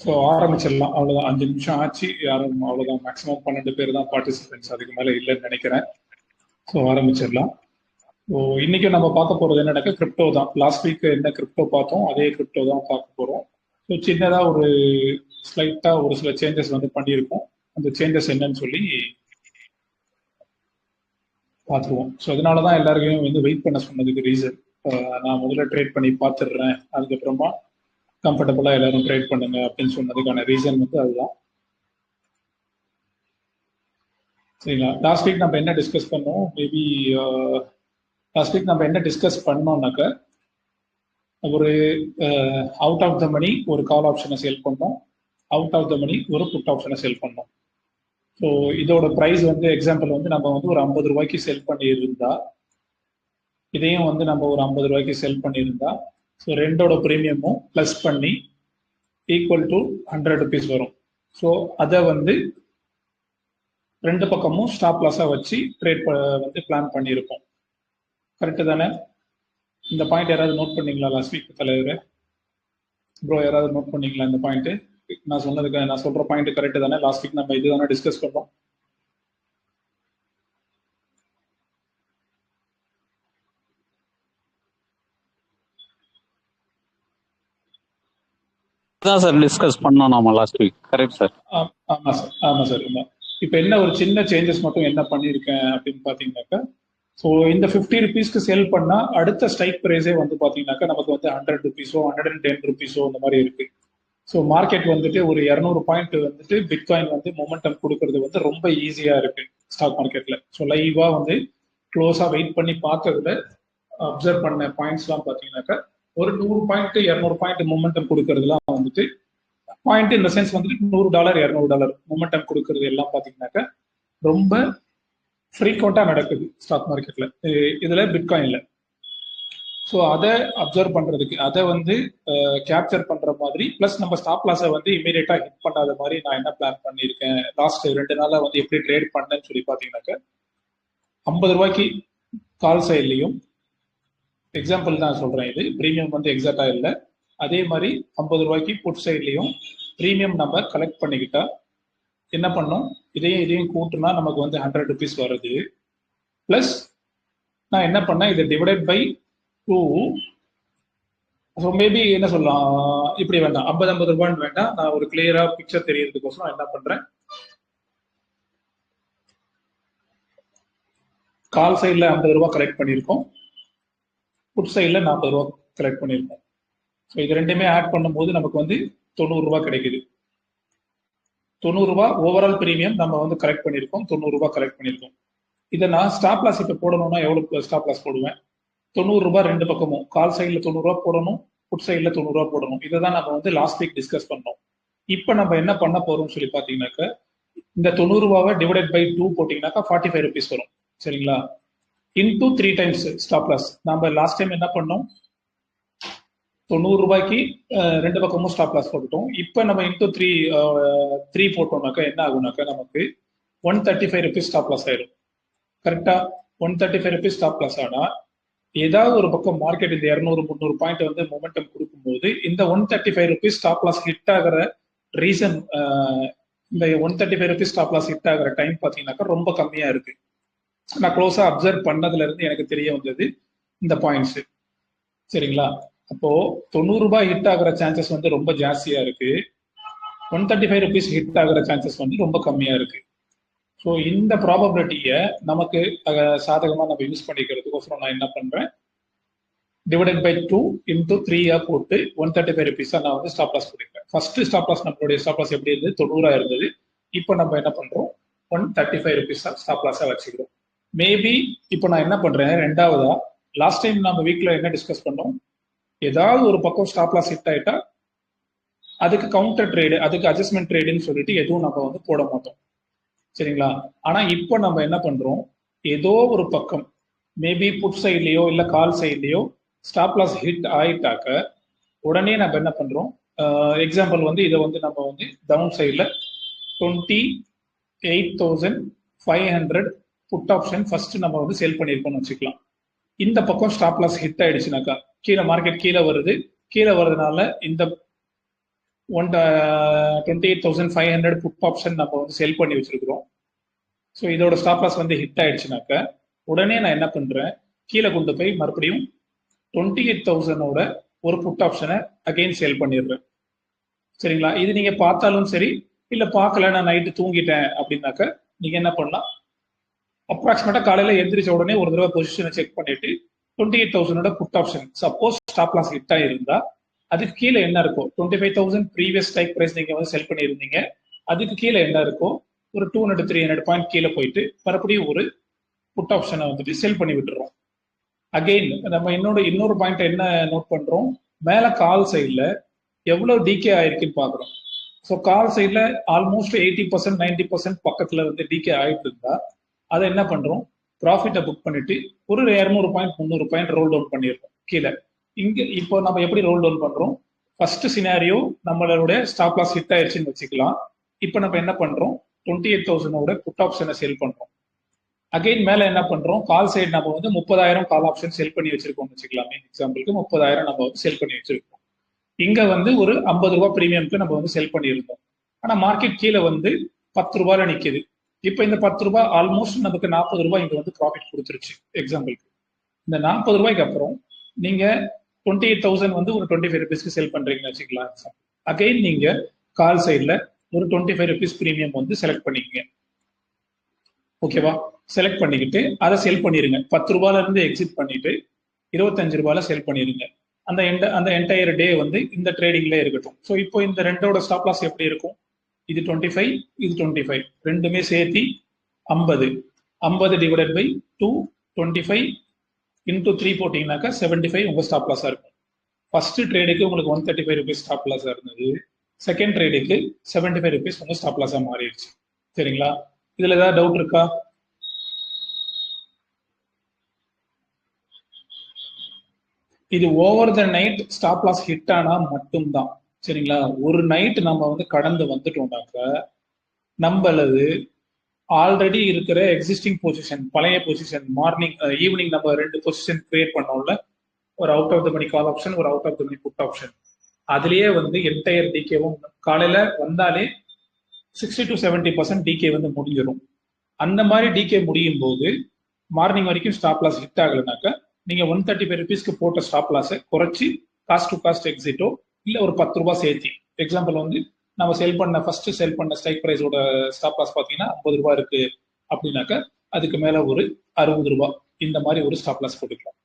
So ஆரம்பிச்சிடலாம். அவ்வளோதான், 5 நிமிஷம் ஆச்சு. யாரும் அவ்வளோதான், மேக்ஸிமம் 12 பேர் தான் பார்ட்டிசிபென்ட்ஸ், அதுக்கு மேலே இல்லைன்னு நினைக்கிறேன். ஸோ ஆரம்பிச்சிடலாம். ஸோ இன்னைக்கு நம்ம பார்க்க போகிறது என்னன்னாக்கா கிரிப்டோ தான். லாஸ்ட் வீக் என்ன கிரிப்டோ பார்த்தோம், அதே கிரிப்டோ தான் பார்க்க போகிறோம். ஸோ சின்னதாக ஒரு ஸ்லைட்டாக ஒரு சில சேஞ்சஸ் வந்து பண்ணியிருக்கோம். அந்த சேஞ்சஸ் என்னன்னு சொல்லி பார்த்துருவோம். ஸோ அதனால தான் எல்லாருக்கையும் வந்து வெயிட் பண்ண சொன்னதுக்கு ரீசன். நான் முதல்ல ட்ரேட் பண்ணி பார்த்துடுறேன், அதுக்கப்புறமா கம்ஃபர்டபுளாக எல்லாரும் ட்ரேட் பண்ணுங்க அப்படின்னு சொன்னதுக்கான ரீசன் வந்து அதுதான். சரிங்களா? லாஸ்ட் வீக் நம்ம என்ன டிஸ்கஸ் பண்ணோம், மேபி லாஸ்ட் வீக் நம்ம என்ன டிஸ்கஸ் பண்ணோம்னாக்க, ஒரு அவுட் ஆஃப் த மணி ஒரு கால் ஆப்ஷனை சேல் பண்ணோம், அவுட் ஆஃப் த மணி ஒரு புட் ஆப்ஷனை சேல் பண்ணோம். ஸோ இதோட ப்ரைஸ் வந்து எக்ஸாம்பிள் வந்து நம்ம வந்து ஒரு 50 ரூபாய்க்கு செல் பண்ணியிருந்தா, இதையும் வந்து நம்ம ஒரு 50 ரூபாய்க்கு செல் பண்ணியிருந்தா, ஸோ ரெண்டோட ப்ரீமியமும் ப்ளஸ் பண்ணி ஈக்குவல் டு 100 ருபீஸ் வரும். ஸோ அதை வந்து ரெண்டு பக்கமும் ஸ்டாப் லாஸாக வச்சு ட்ரேட் வந்து பிளான் பண்ணியிருப்போம். கரெக்டு தானே? இந்த பாயிண்ட் யாராவது நோட் பண்ணீங்களா லாஸ்ட் வீக் தலைவர் ப்ரோ? யாராவது நோட் பண்ணீங்களா இந்த பாயிண்ட்? நான் சொன்னதுக்கு நான் சொல்ற பாயிண்ட் கரெக்டு தானே? லாஸ்ட் வீக் நம்ம இது தானே டிஸ்கஸ் பண்ணோம். தான் சார் டிஸ்கஸ் பண்ணோம் நாம லாஸ்ட் வீக். Correct sir. ஆமா சார், ஆமா சார். இப்போ என்ன ஒரு சின்ன சேஞ்சஸ் மட்டும் என்ன பண்ணியிருக்கேன் அப்படின்னு பார்த்தீங்கன்னாக்கா, ஸோ இந்த 50 ருபீஸ்க்கு சேல் பண்ணால் அடுத்த ஸ்ட்ரைக் ப்ரைஸே வந்து பார்த்தீங்கன்னாக்கா நமக்கு வந்து 100 ருபீஸோ 110 ருபீஸோ இந்த மாதிரி இருக்கு. ஸோ மார்க்கெட் வந்துட்டு ஒரு 200 பாயிண்ட் வந்துட்டு பிட்காயின் வந்து மொமெண்டம் கொடுக்கறது வந்து ரொம்ப ஈஸியா இருக்கு ஸ்டாக் மார்க்கெட்ல. ஸோ லைவா வந்து க்ளோஸா வெயிட் பண்ணி பார்த்ததுல அப்சர்வ் பண்ண பாயிண்ட்ஸ்லாம் பார்த்தீங்கன்னாக்கா, ஒரு 100 பாயிண்ட் 200 பாயிண்ட் மொமெண்டம் கொடுக்கறதுலாம் வந்துட்டு பாயிண்ட் இந்த சென்ஸ் வந்துட்டு $100 $200 மொமெண்டம் கொடுக்கறது எல்லாம் பார்த்தீங்கன்னாக்கா ரொம்ப ஃப்ரீக்வெண்டா நடக்குது ஸ்டாக் மார்க்கெட்ல, இதுல பிட்காயின்ல. ஸோ அதை அப்சர்வ் பண்றதுக்கு, அதை வந்து கேப்சர் பண்ற மாதிரி, பிளஸ் நம்ம ஸ்டாப் லாஸை வந்து இமீடியட்டா ஹிட் பண்ணாத மாதிரி நான் என்ன பிளான் பண்ணியிருக்கேன் லாஸ்ட் 2 நாளா வந்து எப்படி ட்ரேட் பண்ணேன்னு சொல்லி பார்த்தீங்கன்னாக்கா, 50 ரூபாய்க்கு கால் சைட்லையும், எக்ஸாம்பிள் தான் சொல்றேன், இது ப்ரீமியம் வந்து எக்ஸாக்டா இல்லை, அதே மாதிரி 50 ரூபாய்க்கு புட் சைட்லையும் ப்ரீமியம் நம்ம கலெக்ட் பண்ணிக்கிட்டா என்ன பண்ணோம், இதையும் கூட்டுனா நமக்கு வந்து 100 ருபீஸ் வருது. பிளஸ் நான் என்ன பண்ணேன், இதை டிவைடட் பை 2. ஸோ மேபி என்ன சொல்லலாம், இப்படி வேண்டாம், 50 ரூபான்னு வேண்டாம், நான் ஒரு கிளியரா பிக்சர் தெரியறதுக்கோசரம் என்ன பண்றேன், கால் சைட்ல 50 ரூபாய் கலெக்ட் பண்ணியிருக்கோம், புட் சைட்ல 40 ரூபாய் கலெக்ட் பண்ணியிருக்கோம். ஸோ இது ரெண்டுமே ஆட் பண்ணும்போது நமக்கு வந்து 90 ரூபாய் கிடைக்குது. 90 ரூபாய் ஓவரால் ப்ரீமியம் நம்ம வந்து கலெக்ட் பண்ணியிருக்கோம், 90 ரூபாய் கலெக்ட் பண்ணியிருக்கோம். இதை நான் ஸ்டாப் லாஸ் இப்போ போடணும்னா எவ்வளவு ஸ்டாப் லாஸ் போடுவேன்? 90 ரூபாய் ரெண்டு பக்கமும், கால் சைட்ல 90 ரூபாய் போடணும், புட் சைட்ல 90 ரூபாய் போடணும். இதை தான் நம்ம வந்து லாஸ்ட் வீக் டிஸ்கஸ் பண்ணோம். இப்போ நம்ம என்ன பண்ண போறோம்னு சொல்லி பார்த்தீங்கன்னாக்கா, இந்த 90 ரூபாவை டிவைடட் பை 2 போட்டீங்கன்னாக்கா 45 ருபீஸ் வரும். சரிங்களா? Into 3 times stop loss. நம்ம லாஸ்ட் டைம் என்ன பண்ணோம், 90 ரூபாய்க்கு ரெண்டு பக்கமும் ஸ்டாப் லாஸ் போட்டுட்டோம். இப்போ நம்ம இன்டூ 3 போட்டோம்னாக்கா என்ன ஆகும்னாக்கா நமக்கு 135 ருபீஸ் ஸ்டாப் லாஸ் ஆயிடும். கரெக்டா? 135 ருபீஸ் ஸ்டாப் லாஸ் ஆனா ஏதாவது ஒரு பக்கம் மார்க்கெட் இந்த 200-300 பாயிண்ட் வந்து மொமெண்டம் கொடுக்கும்போது இந்த 135 ருபீஸ் ஸ்டாப் லாஸ் ஹிட் ஆகிற ரீசன், இந்த 135 ருபீஸ் ஸ்டாப் லாஸ் ஹிட் ஆகிற டைம் பார்த்தீங்கன்னாக்கா ரொம்ப கம்மியா இருக்கு. நான் க்ளோஸா அப்சர்வ் பண்ணதுல இருந்து எனக்கு தெரிய வந்தது இந்த பாயிண்ட்ஸ். சரிங்களா? அப்போ 90 ரூபாய் ஹிட் ஆகிற சான்சஸ் வந்து ரொம்ப ஜாஸ்தியா இருக்கு, 135 ருபீஸ் ஹிட் ஆகிற சான்சஸ் வந்து ரொம்ப கம்மியா இருக்கு. ஸோ இந்த ப்ராபபிலிட்டியை நமக்கு சாதகமாக நம்ம யூஸ் பண்ணிக்கிறதுக்கோசரம் நான் என்ன பண்றேன், டிவைடட் பை 2 இன்டூ 3 போட்டு 135 ருபீஸா நான் வந்து ஸ்டாப் லாஸ் போட்டிருக்கேன். ஃபர்ஸ்ட் ஸ்டாப் லாஸ் நம்மளுடைய ஸ்டாப் லாஸ் எப்படி இருந்தது, 90 இருந்தது. இப்போ நம்ம என்ன பண்றோம், 135 ருபீஸா ஸ்டாப் லாஸா வச்சுக்கிறோம். மேபி இப்போ நான் என்ன பண்றேன், ரெண்டாவதா லாஸ்ட் டைம் நம்ம வீக்ல என்ன டிஸ்கஸ் பண்ணோம், ஏதாவது ஒரு பக்கம் ஸ்டாப் லாஸ் ஹிட் ஆயிட்டா அதுக்கு கவுண்டர் ட்ரேடு, அதுக்கு அட்ஜஸ்ட்மெண்ட் ட்ரேடுன்னு சொல்லிட்டு எதுவும் நம்ம வந்து போட மாட்டோம். சரிங்களா? ஆனா இப்போ நம்ம என்ன பண்றோம், ஏதோ ஒரு பக்கம் மேபி புட் சைட்லயோ இல்ல கால் சைட்லயோ ஸ்டாப் லாஸ் ஹிட் ஆயிட்டாக்க உடனே நம்ம என்ன பண்றோம், எக்ஸாம்பிள் வந்து இதை வந்து நம்ம வந்து டவுன் சைட்ல 28,500 புட் ஆப்ஷன் ஃபர்ஸ்ட் நம்ம வந்து சேல் பண்ணியிருக்கோம்னு வச்சுக்கலாம். இந்த பக்கம் ஸ்டாப் லாஸ் ஹிட் ஆயிடுச்சுனாக்கா, கீழே மார்க்கெட் கீழே வருது, கீழே வர்றதுனால இந்த 28,500 புட் ஆப்ஷன் நம்ம வந்து செல் பண்ணி வச்சிருக்கிறோம். ஸோ இதோட ஸ்டாப் லாஸ் வந்து ஹிட் ஆயிடுச்சுனாக்க உடனே நான் என்ன பண்றேன், கீழே கொண்டு போய் மறுபடியும் 28,000 ஒரு புட் ஆப்ஷனை அகைன் சேல் பண்ணிடுறேன். சரிங்களா? இது நீங்க பார்த்தாலும் சரி, இல்ல பார்க்கல நான் நைட்டு தூங்கிட்டேன் அப்படின்னாக்க நீங்க என்ன பண்ணலாம், அப்ராக்சிமேட்டா காலையில எந்திரிச்ச உடனே ஒரு தடவை பொசிஷனை செக் பண்ணிட்டு 28,000 put option suppose stop loss hit ஆயிருந்தா அதுக்கு கீழே என்ன இருக்கும், 25,000 ப்ரீவியஸ் ஸ்ட்ரைக் பிரைஸ் நீங்க வந்து செல் பண்ணியிருந்தீங்க, அதுக்கு கீழே என்ன இருக்கும், ஒரு 200-300 பாயிண்ட் கீழே போயிட்டு மறுபடியும் ஒரு புட் ஆப்ஷனை வந்துட்டு செல் பண்ணி விட்டுறோம். அகெயின் நம்ம இன்னொரு பாயிண்ட் என்ன நோட் பண்றோம், மேல கால் சைட்ல எவ்வளவு டிகே ஆயிருக்குன்னு பாக்குறோம். ஸோ கால் சைட்ல ஆல்மோஸ்ட் 80% 90% பக்கத்துல வந்து டிகே ஆயிட்டு இருந்தா அதை என்ன பண்றோம், ப்ராஃபிட்டை புக் பண்ணிட்டு ஒரு 200 பாயிண்ட் 300 பாயிண்ட் ரோல் டவுன் பண்ணிடுறோம் கீழே. இங்க இப்போ நம்ம எப்படி ரோல் டவுன் பண்றோம், ஃபர்ஸ்ட் சினாரியோ நம்மளோட ஸ்டாப் லாஸ் ஹிட் ஆயிடுச்சுன்னு வச்சுக்கலாம். இப்போ நம்ம என்ன பண்றோம், 28,000 புட் ஆப்ஷனை செல் பண்றோம். அகைன் மேல என்ன பண்றோம், கால் சைடு நம்ம வந்து 30,000 கால் ஆப்ஷன் செல் பண்ணி வச்சிருக்கோம் வச்சுக்கலாமே. எக்ஸாம்பிளுக்கு 30,000 நம்ம வந்து செல் பண்ணி வச்சிருக்கோம். இங்க வந்து ஒரு 50 ரூபாய் பிரீமியம்க்கு நம்ம வந்து செல் பண்ணியிருந்தோம். ஆனா மார்க்கெட் கீழே வந்து 10 ரூபாயில நிக்குது. இப்போ இந்த 10 ரூபாய் ஆல்மோஸ்ட் நமக்கு 40 ரூபாய் இங்க வந்து ப்ராஃபிட் கொடுத்துருச்சு எக்ஸாம்பிளுக்கு. இந்த 40 ரூபாய்க்கு அப்புறம் நீங்க 28,000 வந்து ஒரு 25 ருபீஸ்க்கு செல் பண்றீங்கன்னு வச்சுக்கலாம். அகைன் நீங்க கால் சைட்ல ஒரு 25 ருபீஸ் பிரீமியம் வந்து செலக்ட் பண்ணிக்கங்க. ஓகேவா? செலக்ட் பண்ணிக்கிட்டு அதை செல் பண்ணிருங்க. 10 ரூபாயில இருந்து எக்ஸிட் பண்ணிட்டு 25 ரூபாயில செல் பண்ணிருங்க. அந்த என்டையர் டே வந்து இந்த ட்ரேடிங்ல இருக்கட்டும். ஸோ இப்போ இந்த ரெண்டோட ஸ்டாப் லாஸ் எப்படி இருக்கும், இது 25, இது 25, ரெண்டுமே சேர்த்தி 50. 50 டிவைடட் பை 2, 25 இன்டூ 3 போட்டீங்கன்னாக்கா 75 உங்க ஸ்டாப் லாஸா இருக்கும். ஃபர்ஸ்ட் ட்ரேடுக்கு உங்களுக்கு 135 ருபீஸ் ஸ்டாப் லாஸா இருந்தது, செகண்ட் ட்ரேடுக்கு 75 ருபீஸ் உங்க ஸ்டாப் லாஸா மாறிடுச்சு. சரிங்களா? இதுல ஏதாவது டவுட் இருக்கா? இது over the night stop loss hit ஆனா மட்டும்தான். சரிங்களா? ஒரு நைட் நம்ம வந்து கடந்து வந்துட்டோம்னாக்க நம்மளது ஆல்ரெடி இருக்கிற எக்ஸிஸ்டிங் பொசிஷன், பழைய பொசிஷன், மார்னிங் ஈவினிங் நம்ம 2 பொசிஷன் கிரியேட் பண்ணோம்ல, ஒரு out of the money call option, ஒரு out of the money put option, அதுலயே வந்து என்டையர் டிகேவும் காலையில வந்தாலே 60 to 70% டிகே வந்து முடிஞ்சிடும். அந்த மாதிரி டிகே முடியும் போது மார்னிங் வரைக்கும் ஸ்டாப் லாஸ் ஹிட் ஆகலைனாக்கா நீங்க 135 ருபீஸ்க்கு போட்ட ஸ்டாப் லாஸை குறைச்சி காஸ்ட் டு காஸ்ட் எக்ஸிட்டோ இல்ல ஒரு 10 ரூபாய் சேர்த்தி, எக்ஸாம்பிள் வந்து நம்ம ஃபர்ஸ்ட் செல் பண்ண ஸ்ட்ரைக் பிரைஸோட ஸ்டாப் லாஸ் பாத்தீங்கன்னா 50 ரூபாய் இருக்கு அப்படின்னாக்கா அதுக்கு மேல ஒரு 60 ரூபாய் இந்த மாதிரி ஒரு ஸ்டாப் லாஸ் போட்டுக்கலாம்.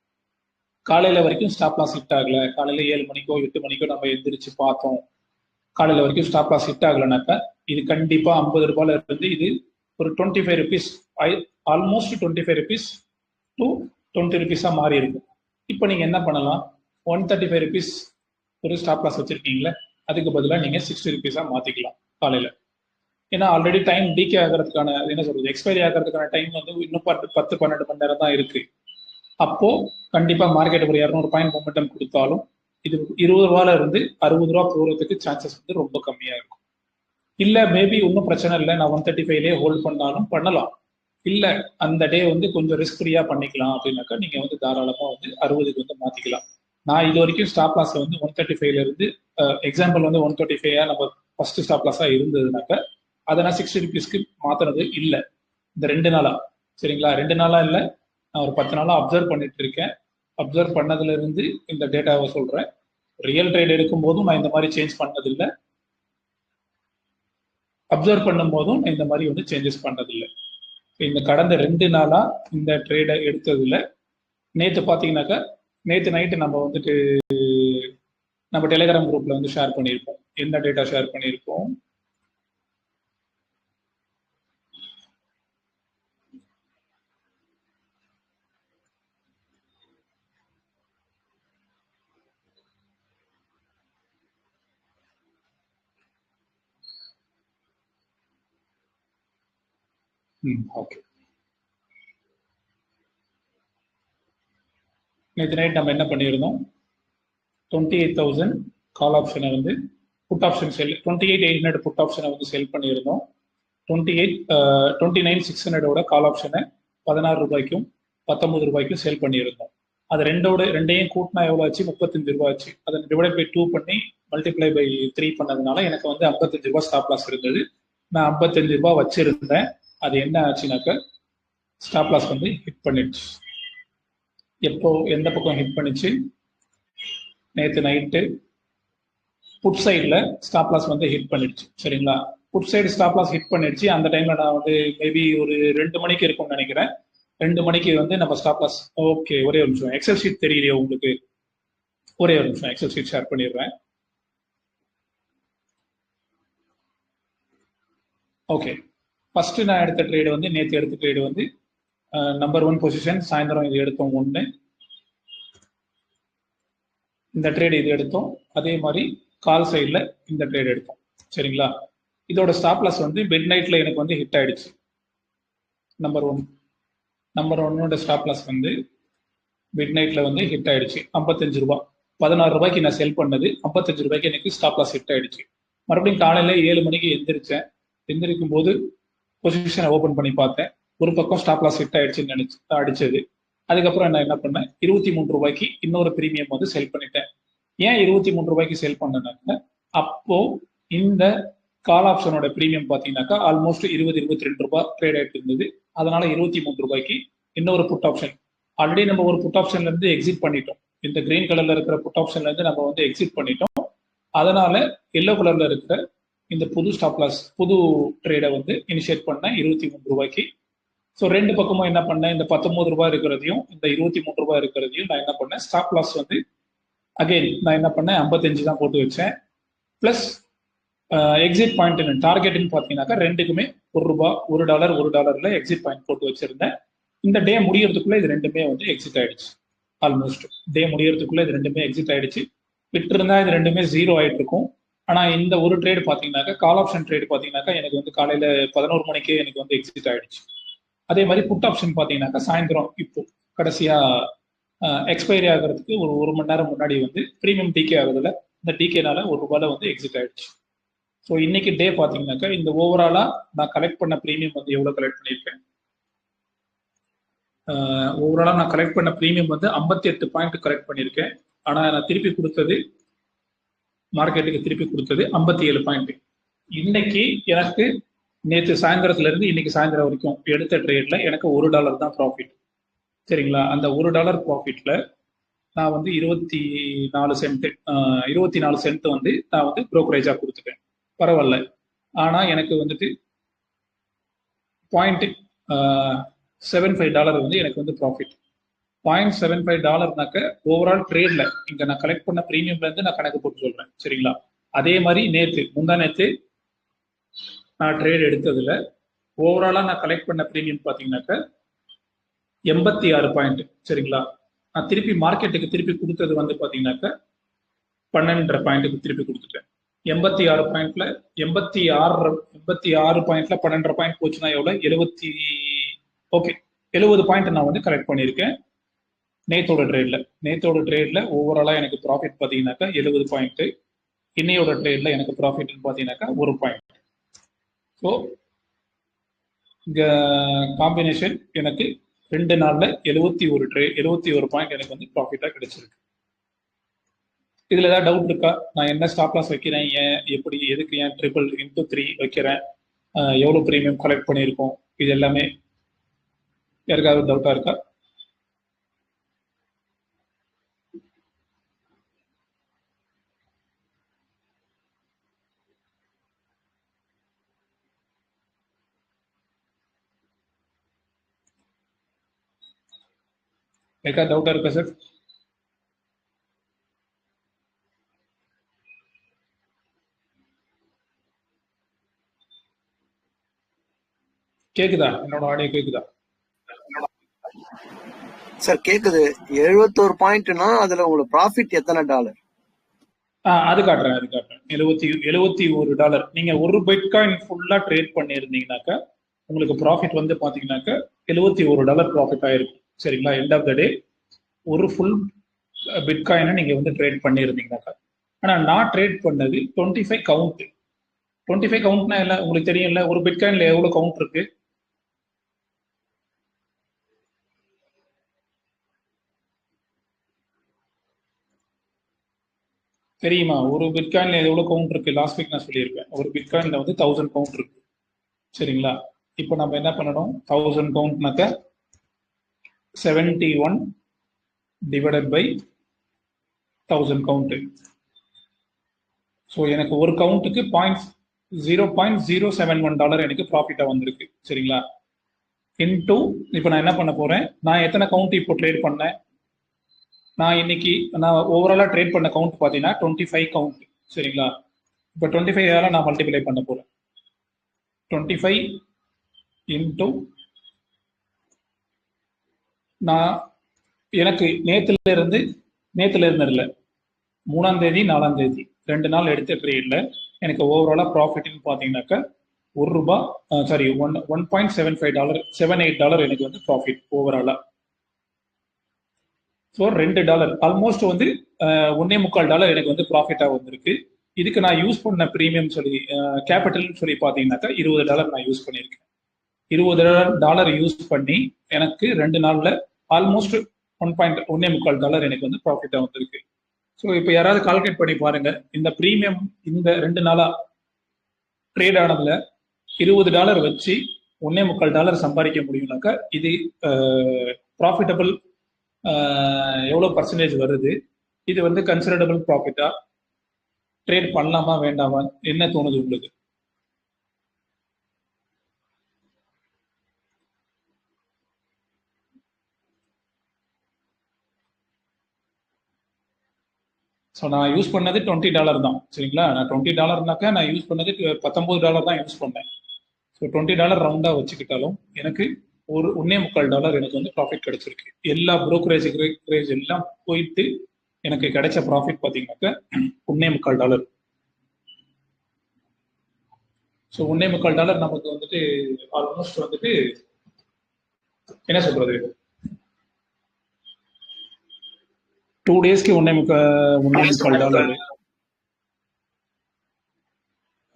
காலையில வரைக்கும் ஸ்டாப் லாஸ் ஹிட் ஆகல, காலையில 7 மணிக்கோ 8 மணிக்கோ நம்ம எந்திரிச்சு பார்த்தோம், காலையில வரைக்கும் ஸ்டாப் லாஸ் ஹிட் ஆகலைனாக்கா இது கண்டிப்பா 50 ரூபாயில இருந்து இது ஒரு 25 ருபீஸ், ஆல்மோஸ்ட் 25 ருபீஸ் டு 20 ருபீஸா மாறி இருக்கும். இப்போ நீங்க என்ன பண்ணலாம், 135 ருபீஸ் ஒரு ஸ்டாப் லாஸ் வச்சிருக்கீங்களா, அதுக்கு பதிலாக நீங்க 60 ருபீஸா மாத்திக்கலாம் காலையில. ஏன்னா ஆல்ரெடி டைம் டிகே ஆகிறதுக்கான என்ன சொல்றது, எக்ஸ்பைரி ஆகிறதுக்கான டைம் வந்து இன்னும் 10-12 மணி நேரம் தான் இருக்கு. அப்போ கண்டிப்பா மார்க்கெட் ஒரு 200 பாயிண்ட் மொமெண்டம் கொடுத்தாலும் இது 20 ரூபாயில இருந்து 60 ரூபா போறதுக்கு சான்சஸ் வந்து ரொம்ப கம்மியா இருக்கும். இல்ல மேபி ஒன்றும் பிரச்சனை இல்லை, நான் 135லேயே ஹோல்ட் பண்ணாலும் பண்ணலாம், இல்ல அந்த டே வந்து கொஞ்சம் ரிஸ்க் ஃப்ரீயா பண்ணிக்கலாம் அப்படின்னாக்கா நீங்க வந்து தாராளமா வந்து 60க்கு வந்து மாத்திக்கலாம். நான் இது வரைக்கும் ஸ்டாப் லாஸ் வந்து 135ல இருந்து எக்ஸாம்பிள் வந்து 135 நம்ம ஃபர்ஸ்ட் ஸ்டாப் லாஸா இருந்ததுனாக்கா அதை நான் 60 ருபீஸ்க்கு மாத்தினது இல்லை இந்த 2 நாளா. சரிங்களா? 2 நாளா இல்லை, நான் ஒரு 10 நாளா அப்சர்வ் பண்ணிட்டு இருக்கேன். அப்சர்வ் பண்ணதுல இருந்து இந்த டேட்டாவை சொல்றேன். ரியல் ட்ரேட் எடுக்கும் போதும் நான் இந்த மாதிரி சேஞ்ச் பண்ணதில்லை, அப்சர்வ் பண்ணும் போதும் இந்த மாதிரி வந்து சேஞ்சஸ் பண்ணதில்லை. இந்த கடந்த 2 நாளா இந்த ட்ரேடை எடுத்ததுல நேற்று பார்த்தீங்கன்னாக்கா நேற்று நைட்டு நம்ம வந்துட்டு நம்ம டெலிகிராம் குரூப்ல வந்து ஷேர் பண்ணியிருப்போம். என்ன டேட்டா ஷேர் பண்ணியிருப்போம், ஓகே. நேற்று நைட் நம்ம என்ன பண்ணியிருந்தோம், 28,000 கால் ஆப்ஷனை வந்து புட் ஆப்ஷன் செல், 28,800 புட் ஆப்ஷனை வந்து செல் பண்ணியிருந்தோம். 29,600 கால் ஆப்ஷனை 16 ரூபாய்க்கும் 19 ரூபாய்க்கும் செல் பண்ணியிருந்தோம். அது ரெண்டையும் கூட்டினா எவ்வளோ ஆச்சு? 35 ரூபா ஆச்சு. அதை டிவைட் பை 2 பண்ணி மல்டிப்ளை பை 3 பண்ணதுனால எனக்கு வந்து 55 ரூபா ஸ்டாப் லாஸ் இருந்தது. நான் 55 ரூபா வச்சிருந்தேன். அது என்ன ஆச்சுனாக்க ஸ்டாப் லாஸ் வந்து ஹிட் பண்ணிடுச்சு. எப்போ எந்த பக்கம் ஹிட் பண்ணிச்சு? நேற்று நைட்டு புட் சைடில் ஸ்டாப் லாஸ் வந்து ஹிட் பண்ணிடுச்சு. சரிங்களா? Put side stop loss hit பண்ணிடுச்சு. அந்த டைம்ல நான் வந்து மேபி ஒரு 2 மணிக்கு இருக்கும்னு நினைக்கிறேன். 2 மணிக்கு வந்து நம்ம ஸ்டாப் லாஸ். ஓகே, ஒரே ஒரு நிமிஷம். எக்ஸல் ஷீட் தெரியலையே உங்களுக்கு? ஒரே ஒரு நிமிஷம், எக்ஸல் ஷீட் ஷேர் பண்ணிடுறேன். ஓகே, ஃபர்ஸ்ட் நான் எடுத்த ட்ரேடு வந்து நேற்று எடுத்த ட்ரேடு வந்து நம்பர் 1 பொசிஷன். சாயந்தரம் இது எடுத்தோம் 1. இந்த ட்ரேடு இது எடுத்தோம். அதே மாதிரி கால் சைடில் இந்த ட்ரேட் எடுத்தோம். சரிங்களா? இதோட ஸ்டாப் லாஸ் வந்து மிட் நைட்ல எனக்கு வந்து ஹிட் ஆயிடுச்சு. நம்பர் 1 ஸ்டாப் லாஸ் வந்து மிட் நைட்ல வந்து ஹிட் ஆயிடுச்சு. 55 ரூபாய். 16 ரூபாய்க்கு நான் செல் பண்ணது, 55 ரூபாய்க்கு எனக்கு ஸ்டாப் லாஸ் ஹிட் ஆயிடுச்சு. மறுபடியும் காலையில 7 மணிக்கு எந்திரிச்சேன். எந்திரிக்கும் போது பொசிஷனை ஓபன் பண்ணி பார்த்தேன். ஒரு பக்கம் ஸ்டாப் லாஸ் ஹிட் ஆயிடுச்சுன்னு அடிச்சது. அதுக்கப்புறம் நான் என்ன பண்ணேன்? 23 ரூபாய்க்கு இன்னொரு பிரீமியம் வந்து செல் பண்ணிட்டேன். ஏன் 23 ரூபாய்க்கு செல் பண்ணனாக்க, அப்போ இந்த கால் ஆப்ஷனோட பிரீமியம் பார்த்தீங்கன்னாக்கா ஆல்மோஸ்ட் 22 ரூபாய் ட்ரேட் ஆயிட்டு இருந்தது. அதனால 23 ரூபாய்க்கு இன்னொரு புட் ஆப்ஷன். ஆல்ரெடி நம்ம ஒரு புட் ஆப்ஷன்ல இருந்து எக்ஸிட் பண்ணிட்டோம். இந்த கிரீன் கலர்ல இருக்கிற புட் ஆப்ஷன்ல இருந்து நம்ம வந்து எக்ஸிட் பண்ணிட்டோம். அதனால எல்லோ கலர்ல இருக்கிற இந்த புது ஸ்டாப் லாஸ், புது ட்ரேடை வந்து இனிஷியேட் பண்ணேன் 23 ரூபாய்க்கு. ஸோ ரெண்டு பக்கமும் என்ன பண்ணேன்? இந்த 19 ரூபாய் இருக்கிறதையும் இந்த 23 ரூபாய் இருக்கிறதையும் நான் என்ன பண்ணேன்? ஸ்டாப் லாஸ் வந்து அகைன் நான் என்ன பண்ணேன்? 55 தான் போட்டு வச்சேன். பிளஸ் எக்ஸிட் பாயிண்ட் டார்கெட்னு பார்த்தீங்கன்னாக்கா ரெண்டுக்குமே $1 எக்ஸிட் பாயிண்ட் போட்டு வச்சிருந்தேன். இந்த டே முடியறதுக்குள்ள இது ரெண்டுமே வந்து எக்ஸிட் ஆயிடுச்சு. ஆல்மோஸ்ட் டே முடியறதுக்குள்ள இது ரெண்டுமே எக்ஸிட் ஆயிடுச்சு. விட்டு இருந்தா இது ரெண்டுமே 0 ஆயிட்டு இருக்கும். ஆனா இந்த ஒரு ட்ரேட் பாத்தீங்கன்னாக்கா, கால் ஆப்ஷன் ட்ரேட் பாத்தீங்கன்னாக்கா எனக்கு வந்து காலையில 11 மணிக்கே எனக்கு வந்து எக்ஸிட் ஆயிடுச்சு. அதே மாதிரி புட் ஆப்ஷன் பாத்தீங்கன்னாக்கா சாயந்தரம் இப்போ கடைசியா எக்ஸ்பைரி ஆகிறதுக்கு ஒரு மணி நேரம் முன்னாடி வந்து பிரீமியம் டிகே ஆகுதுல, இந்த டிகேனால $1 வந்து எக்ஸிட் ஆயிடுச்சு. ஸோ இன்னைக்கு டே பாத்தீங்கன்னாக்கா இந்த ஓவராலா நான் கலெக்ட் பண்ண பிரீமியம் வந்து எவ்வளவு கலெக்ட் பண்ணியிருக்கேன்? ஓவராலா நான் கலெக்ட் பண்ண பிரீமியம் வந்து 58 பாயிண்ட் கலெக்ட் பண்ணியிருக்கேன். ஆனா நான் திருப்பி கொடுத்தது, மார்க்கெட்டுக்கு திருப்பி கொடுத்தது 57 பாயிண்ட். இன்னைக்கு எனக்கு நேற்று சாயந்தரத்துல இருந்து இன்னைக்கு சாயந்தரம் வரைக்கும் எடுத்த ட்ரேட்ல எனக்கு $1 தான் ப்ராஃபிட். சரிங்களா? அந்த $1 ப்ராஃபிட்ல நான் வந்து 24 சென்ட் வந்து நான் வந்து புரோக்கரேஜா கொடுத்துட்டேன். பரவாயில்ல. ஆனா எனக்கு வந்துட்டு $0.75 வந்து எனக்கு வந்து ப்ராஃபிட். $0.75 ஓவரால் ட்ரேட்ல இங்க நான் கலெக்ட் பண்ண பிரீமியம்ல இருந்து நான் கணக்கு போட்டு சொல்றேன். சரிங்களா? அதே மாதிரி முந்தா நேத்து நான் ட்ரேட் எடுத்ததுல ஓவராலா நான் கலெக்ட் பண்ண பிரீமியம் பாத்தீங்கன்னாக்க 86 பாயிண்ட். சரிங்களா? நான் திருப்பி மார்க்கெட்டுக்கு திருப்பி கொடுத்தது வந்து பாத்தீங்கன்னாக்க 12.5 பாயிண்ட்டுக்கு திருப்பி கொடுத்துட்டேன். 86 பாயிண்ட்ல 86 பாயிண்ட்ல 12.5 பாயிண்ட் போச்சுன்னா எவ்வளவு? 70 பாயிண்ட் நான் வந்து கலெக்ட் பண்ணியிருக்கேன் நேத்தோட ட்ரேட்ல ஓவராலா எனக்கு ப்ராஃபிட் பாத்தீங்கன்னாக்கா 70 பாயிண்ட். இன்னையோட ட்ரேட்ல எனக்கு ப்ராஃபிட் பாத்தீங்கன்னாக்கா 1 பாயிண்ட். ஸோ இங்க காம்பினேஷன் எனக்கு 2 நாள்ல 71 பாயிண்ட் எனக்கு வந்து ப்ராஃபிட்டா கிடைச்சிருக்கு. இதுல ஏதாவது டவுட் இருக்கா? நான் என்ன ஸ்டாப் லாஸ் வைக்கிறேன், ஏன் எப்படி எதுக்கு, ஏன் 3/3 வைக்கிறேன், எவ்வளவு பிரீமியம் கலெக்ட் பண்ணியிருக்கோம், இது எல்லாமே யாருக்காவது டவுட்டா இருக்கா? யாருக்காவது டவுட்டா இருக்கா சார்? கேக்குதா? என்னோட ஆடியோ கேக்குதா சார்? கேக்குது. 71 பாயிண்ட்னா அதுல உங்களுக்கு ப்ராஃபிட் எத்தனை டாலர்? அது காட்டுறேன். 71 நீங்க ஒரு பிட்காயின் ஃபுல்லா ட்ரேட் பண்ணிருந்தீங்கன்னாக்கா உங்களுக்கு ப்ராஃபிட் வந்து பாத்தீங்கன்னாக்கா $71 ப்ராஃபிட் ஆயிருக்கும். சரிங்களா? எண்ட் ஆஃப் த டே ஒரு ஃபுல் பிட்காயினை நீங்க வந்து ட்ரேட் பண்ணிருந்தீங்கன்னாக்கா. ஆனா நான் ட்ரேட் பண்ணது 25 கவுண்ட். 25 கவுண்ட்னா இல்லை உங்களுக்கு தெரியும்ல, ஒரு பிட்காயின்ல எவ்வளவு கவுண்ட் இருக்கு? தெரியுமா? ஒரு பிட்காயின்ல எவ்வளவு கவுண்ட் இருக்கு? லாஸ்ட் வீக் நான் சொல்லியிருப்பேன். ஒரு பிட்காயின்ல வந்து 1000 கவுண்ட் இருக்கு. சரிங்களா? இப்போ நம்ம என்ன பண்ணணும்? 1000 கவுண்ட்னாக்க 71 டிவைடட் பை 1000 கவுண்ட். ஸோ எனக்கு ஒரு கவுண்ட்டுக்கு $0.071 எனக்கு ப்ராஃபிட்டா வந்திருக்கு. சரிங்களா? இன்டூ இப்போ நான் என்ன பண்ண போறேன்? நான் எத்தனை கவுண்ட் இப்போ ட்ரேட் பண்ணேன்? நான் இன்னைக்கு ஓவராலா ட்ரேட் பண்ண கவுண்ட் பார்த்தீங்கன்னா 25 கவுண்ட். சரிங்களா? இப்போ 25 நான் மல்டிப்ளை பண்ண போறேன். 25 இன்டூ நான் எனக்கு நேத்துல இருந்து இல்லை 3ஆம் தேதி 4ஆம் தேதி 2 நாள் எடுத்த ட்ரேட்ல எனக்கு ஓவராலா ப்ராஃபிட்னு பார்த்தீங்கன்னாக்கா $1.78 எனக்கு வந்து ப்ராஃபிட் ஓவராலா. ஸோ $2 ஆல்மோஸ்ட் வந்து $1.25 எனக்கு வந்து ப்ராஃபிட்டா வந்திருக்கு. இதுக்கு நான் யூஸ் பண்ண ப்ரீமியம் சொல்லி கேபிட்டல்னு சொல்லி பார்த்தீங்கன்னாக்கா $20 நான் யூஸ் பண்ணியிருக்கேன். $20 யூஸ் பண்ணி எனக்கு 2 நாள்ல ஆல்மோஸ்ட் $1.25 எனக்கு வந்து ப்ராஃபிட்டா வந்திருக்கு. ஸோ இப்போ யாராவது கால்குலேட் பண்ணி பாருங்க, இந்த ப்ரீமியம் இந்த 2 நாளா ட்ரேட் ஆனதுல $20 வச்சு $1.25 சம்பாதிக்க முடியும்னாக்கா இது ப்ராஃபிட்டபிள் எவ்வளோ பர்சன்டேஜ் வருது? இது வந்து கன்சிடரபிள் ப்ராஃபிட்டா? ட்ரேட் பண்ணலாமா வேண்டாமா? என்ன தோணுது உங்களுக்கு? ஸோ நான் யூஸ் பண்ணது $20 தான். சரிங்களா? நான் $20னாக்கா நான் யூஸ் பண்ணது $19 தான் யூஸ் பண்ணேன். ஸோ $20 ரவுண்டா வச்சுக்கிட்டாலும் எனக்கு ஒரு $1.25 எனக்கு வந்து ப்ராஃபிட் கிடைச்சிருக்கு. எல்லா புரோக்கரேஜ் எல்லாம் போயிட்டு எனக்கு கிடைச்ச ப்ராஃபிட் பார்த்தீங்கன்னாக்கா $1.25. ஸோ $1.25 நமக்கு வந்துட்டு ஆல்மோஸ்ட் வந்துட்டு என்ன சொல்றது, 2 டேஸ்க்கு $1.25.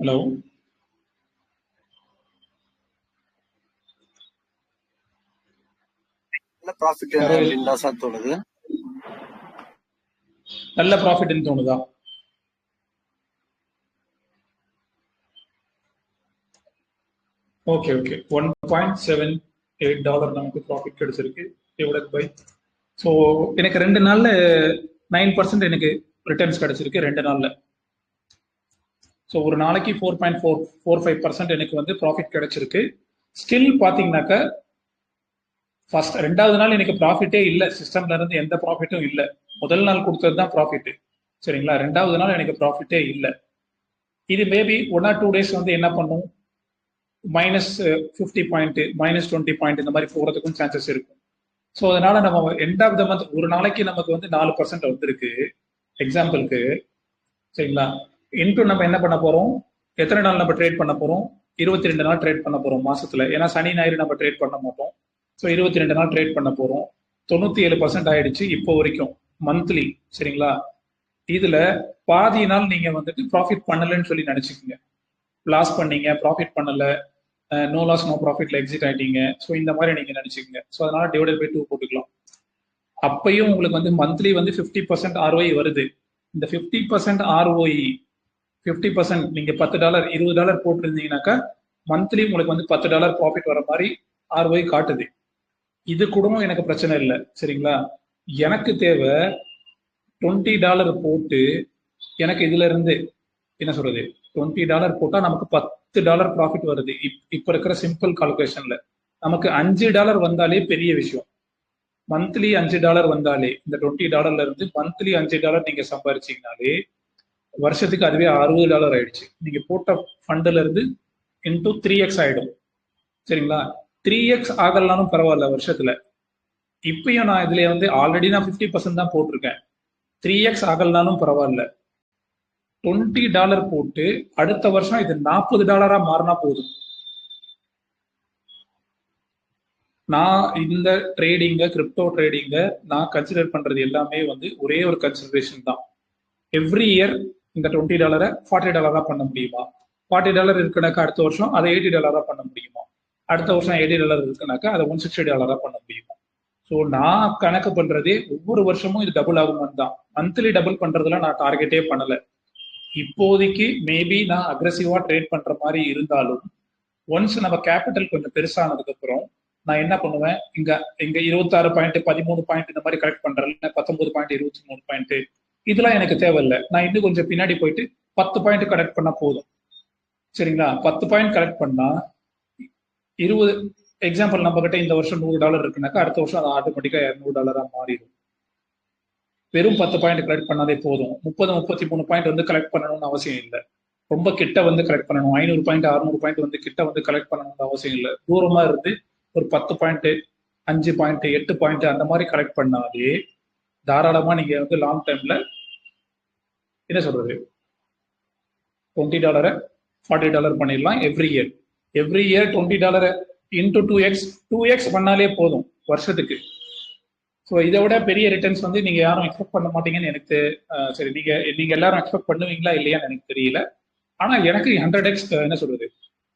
ஹலோ, ப்ராஃபிட் லாஸா தோணுது? நல்ல ப்ராஃபிட்னு தோணுதா? ஓகே ஓகே, $1.78 நமக்கு ப்ராஃபிட் கிடைச்சிருக்கு டிவைடட் பை. ஸோ எனக்கு 2 நாள்ல 9% எனக்கு ரிட்டர்ன்ஸ் கிடைச்சிருக்கு 2 நாள்ல. ஸோ ஒரு நாளைக்கு 4.45% எனக்கு வந்து ப்ராஃபிட் கிடைச்சிருக்கு. ஸ்டில் பார்த்தீங்கன்னாக்கா ஃபர்ஸ்ட் 2வது நாள் எனக்கு ப்ராஃபிட்டே இல்லை, சிஸ்டம்ல இருந்து எந்த ப்ராஃபிட்டும் இல்லை. முதல் நாள் கொடுத்தது தான் ப்ராஃபிட். சரிங்களா? 2வது நாள் எனக்கு ப்ராஃபிட்டே இல்லை. இது மேபி 1 or 2 டேஸ் வந்து என்ன பண்ணும், -50 பாயிண்ட் -20 பாயிண்ட் இந்த மாதிரி போகிறதுக்கும் சான்சஸ் இருக்கும். ஸோ அதனால நம்ம எண்ட் ஆஃப் த மந்த் ஒரு நாளைக்கு நமக்கு வந்து 4% வந்திருக்கு எக்ஸாம்பிளுக்கு. சரிங்களா? இன்டூ நம்ம என்ன பண்ண போறோம், எத்தனை நாள் நம்ம ட்ரேட் பண்ண போறோம்? 22 நாள் ட்ரேட் பண்ண போறோம் மாசத்துல. ஏன்னா சனி ஞாயிறு நம்ம ட்ரேட் பண்ண மாட்டோம். ஸோ 22 நாள் ட்ரேட் பண்ண போறோம். 97% ஆயிடுச்சு இப்போ வரைக்கும் மந்த்லி. சரிங்களா? இதுல பாதி நாள் நீங்க வந்துட்டு ப்ராஃபிட் பண்ணலன்னு சொல்லி நினைச்சுக்கோங்க. லாஸ் பண்ணீங்க, ப்ராஃபிட் பண்ணல, நோ லாஸ் நோ ப்ராஃபிட்ல எக்ஸிட் ஆயிட்டீங்க. ஸோ இந்த மாதிரி நீங்க நினைச்சுக்கோங்க. ஸோ அதனால டிவைடட் பை 2 போட்டுக்கலாம். அப்பயும் உங்களுக்கு வந்து மந்த்லி வந்து 50% ROI வருது. இந்த 50% ROI 50% நீங்க $10 $20 போட்டிருந்தீங்கன்னாக்கா மந்த்லி உங்களுக்கு வந்து $10 ப்ராஃபிட் வர மாதிரி ROI காட்டுது. இது கூட எனக்கு பிரச்சனை இல்லை. சரிங்களா? எனக்கு தேவை $20 போட்டு எனக்கு இதுல இருந்து என்ன சொல்றது, $20 போட்டா நமக்கு $10 ப்ராஃபிட் வருது. இப்ப இருக்கிற சிம்பிள் கால்குலேஷன்ல நமக்கு $5 வந்தாலே பெரிய விஷயம். மந்த்லி $5 வந்தாலே, இந்த $20 இருந்து மந்த்லி $5 நீங்க சம்பாரிச்சீங்கனாலே வருஷத்துக்கு அதுவே $60 ஆயிடுச்சு. நீங்க போட்ட ஃபண்ட்ல இருந்து இன்டூ 3x ஆயிடும். சரிங்களா? 3x ஆகலனாலும் பரவாயில்ல வருஷத்துல. இப்பயும் நான் இதுல வந்து ஆல்ரெடி நான் 50% தான் போட்டிருக்கேன். 3x ஆகலனாலும் பரவாயில்ல. $20 போட்டு அடுத்த வருஷம் இது $40 மாறினா போதும். நான் இந்த ட்ரேடிங்க, கிரிப்டோ ட்ரேடிங்க நான் கன்சிடர் பண்றது எல்லாமே வந்து ஒரே ஒரு கன்சிடரேஷன் தான். எவ்ரி இயர் இந்த $20 $40 பண்ண முடியுமா? $40 இருக்குனாக்கா அடுத்த வருஷம் அதை $80 பண்ண முடியுமா? அடுத்த வருஷம் $80 இருக்குனாக்கா அதை $160 பண்ண முடியுமா? ஸோ நான் கணக்கு பண்றதே ஒவ்வொரு வருஷமும் இது டபுள் ஆகுமான்னு தான். மந்த்லி டபுள் பண்றதுல நான் டார்கெட்டே பண்ணல. இப்போதைக்கு மேபி நான் அக்ரெசிவா ட்ரேட் பண்ற மாதிரி இருந்தாலும் ஒன்ஸ் நம்ம கேபிட்டல் கொஞ்சம் பெருசானதுக்கு அப்புறம் நான் என்ன பண்ணுவேன், இங்க இங்க 26 பாயிண்ட் 13 பாயிண்ட் இந்த மாதிரி கரெக்ட் பண்றேன், 19 பாயிண்ட் 23 பாயிண்ட், இதெல்லாம் எனக்கு தேவையில்லை. நான் இன்னும் கொஞ்சம் பின்னாடி போயிட்டு 10 பாயிண்ட் கரெக்ட் பண்ணா போதும். சரிங்களா? 10 பாயிண்ட் கரெக்ட் பண்ணா 20 எக்ஸாம்பிள் நம்ம கிட்ட இந்த வருஷம் $100 இருக்குனாக்கா அடுத்த வருஷம் அது ஆட்டோமேட்டிக்கா $200 மாறிடும். வெறும் 10 பாயிண்ட் கலெக்ட் பண்ணாலே போதும். 30-33 பாயிண்ட் வந்து கலெக்ட் பண்ணணும்னு அவசியம் இல்லை. ரொம்ப கிட்ட வந்து கலெக்ட் பண்ணணும், 500 பாயிண்ட் 600 பாயிண்ட் வந்து கிட்ட வந்து கலெக்ட் பண்ணணும்னு அவசியம் இல்லை. தூரமா இருந்து ஒரு 10 பாயிண்ட் 5 பாயிண்ட் 8 பாயிண்ட் அந்த மாதிரி கலெக்ட் பண்ணாலே தாராளமா நீங்க வந்து லாங் டைம்ல என்ன சொல்றது $20 $40 பண்ணிடலாம் every year. Every year $20 into 2x பண்ணாலே போதும் வருஷத்துக்கு. ஸோ இதை விட பெரிய ரிட்டர்ன்ஸ் வந்து நீங்க யாரும் எக்ஸ்பெக்ட் பண்ண மாட்டீங்கன்னு எனக்கு சரி, நீங்க எல்லாரும் எக்ஸ்பெக்ட் பண்ணுவீங்களா இல்லையான்னு எனக்கு தெரியல. ஆனா எனக்கு 100x என்ன சொல்றது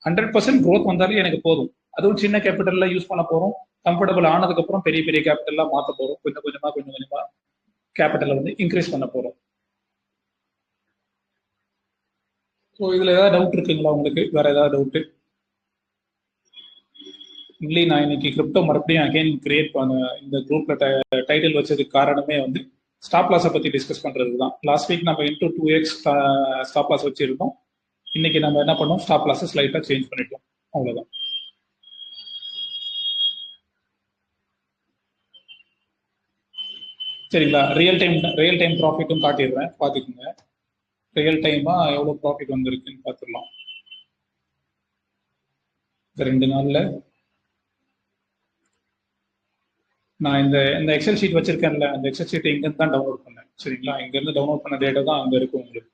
100% growth வந்தாலே எனக்கு போதும். அதுவும் சின்ன கேபிட்டல்ல யூஸ் பண்ண போறோம். கம்ஃபர்டபுள் ஆனதுக்கு அப்புறம் பெரிய பெரிய கேபிட்டல்லாம் மாற்ற போறோம். கொஞ்சம் கொஞ்சமா கேபிட்டலை வந்து இன்க்ரீஸ் பண்ண போறோம். ஸோ இதுல ஏதாவது டவுட் இருக்குங்களா உங்களுக்கு? வேற ஏதாவது டவுட்? இல்லை, நான் இன்னைக்கு கிரிப்டோ மறுபடியும் அகைன் கிரியேட் பண்ண இந்த குரூப்ல டைட்டில் வச்சதுக்கு காரணமே வந்து ஸ்டாப் லாஸை பத்தி டிஸ்கஸ் பண்றதுக்கு தான். லாஸ்ட் வீக் நம்ம இன்டூ 2x ஸ்டாப் லாஸ் வச்சிருந்தோம். இன்னைக்கு நம்ம என்ன பண்ணோம், ஸ்டாப் லாஸை ஸ்லைட்டா சேஞ்ச் பண்ணிட்டோம், அவ்வளவுதான். சரிங்களா? ரியல் டைம் ப்ராஃபிட்டும் காட்டிடுறேன், பாத்துக்கோங்க. ரியல் டைமா எவ்வளவு ப்ராஃபிட் வந்திருக்குன்னு பார்த்துடலாம். இந்த 2 நாள்ல நான் இந்த எக்ஸல் ஷீட் வச்சிருக்கேன்ல, அந்த எக்ஸல் ஷீட் இங்க இருந்து தான் டவுன்லோட் பண்ணேன். சரிங்களா? இங்க இருந்து டவுன்லோட் பண்ண டேட்டா தான் அங்க இருக்கு உங்களுக்கு.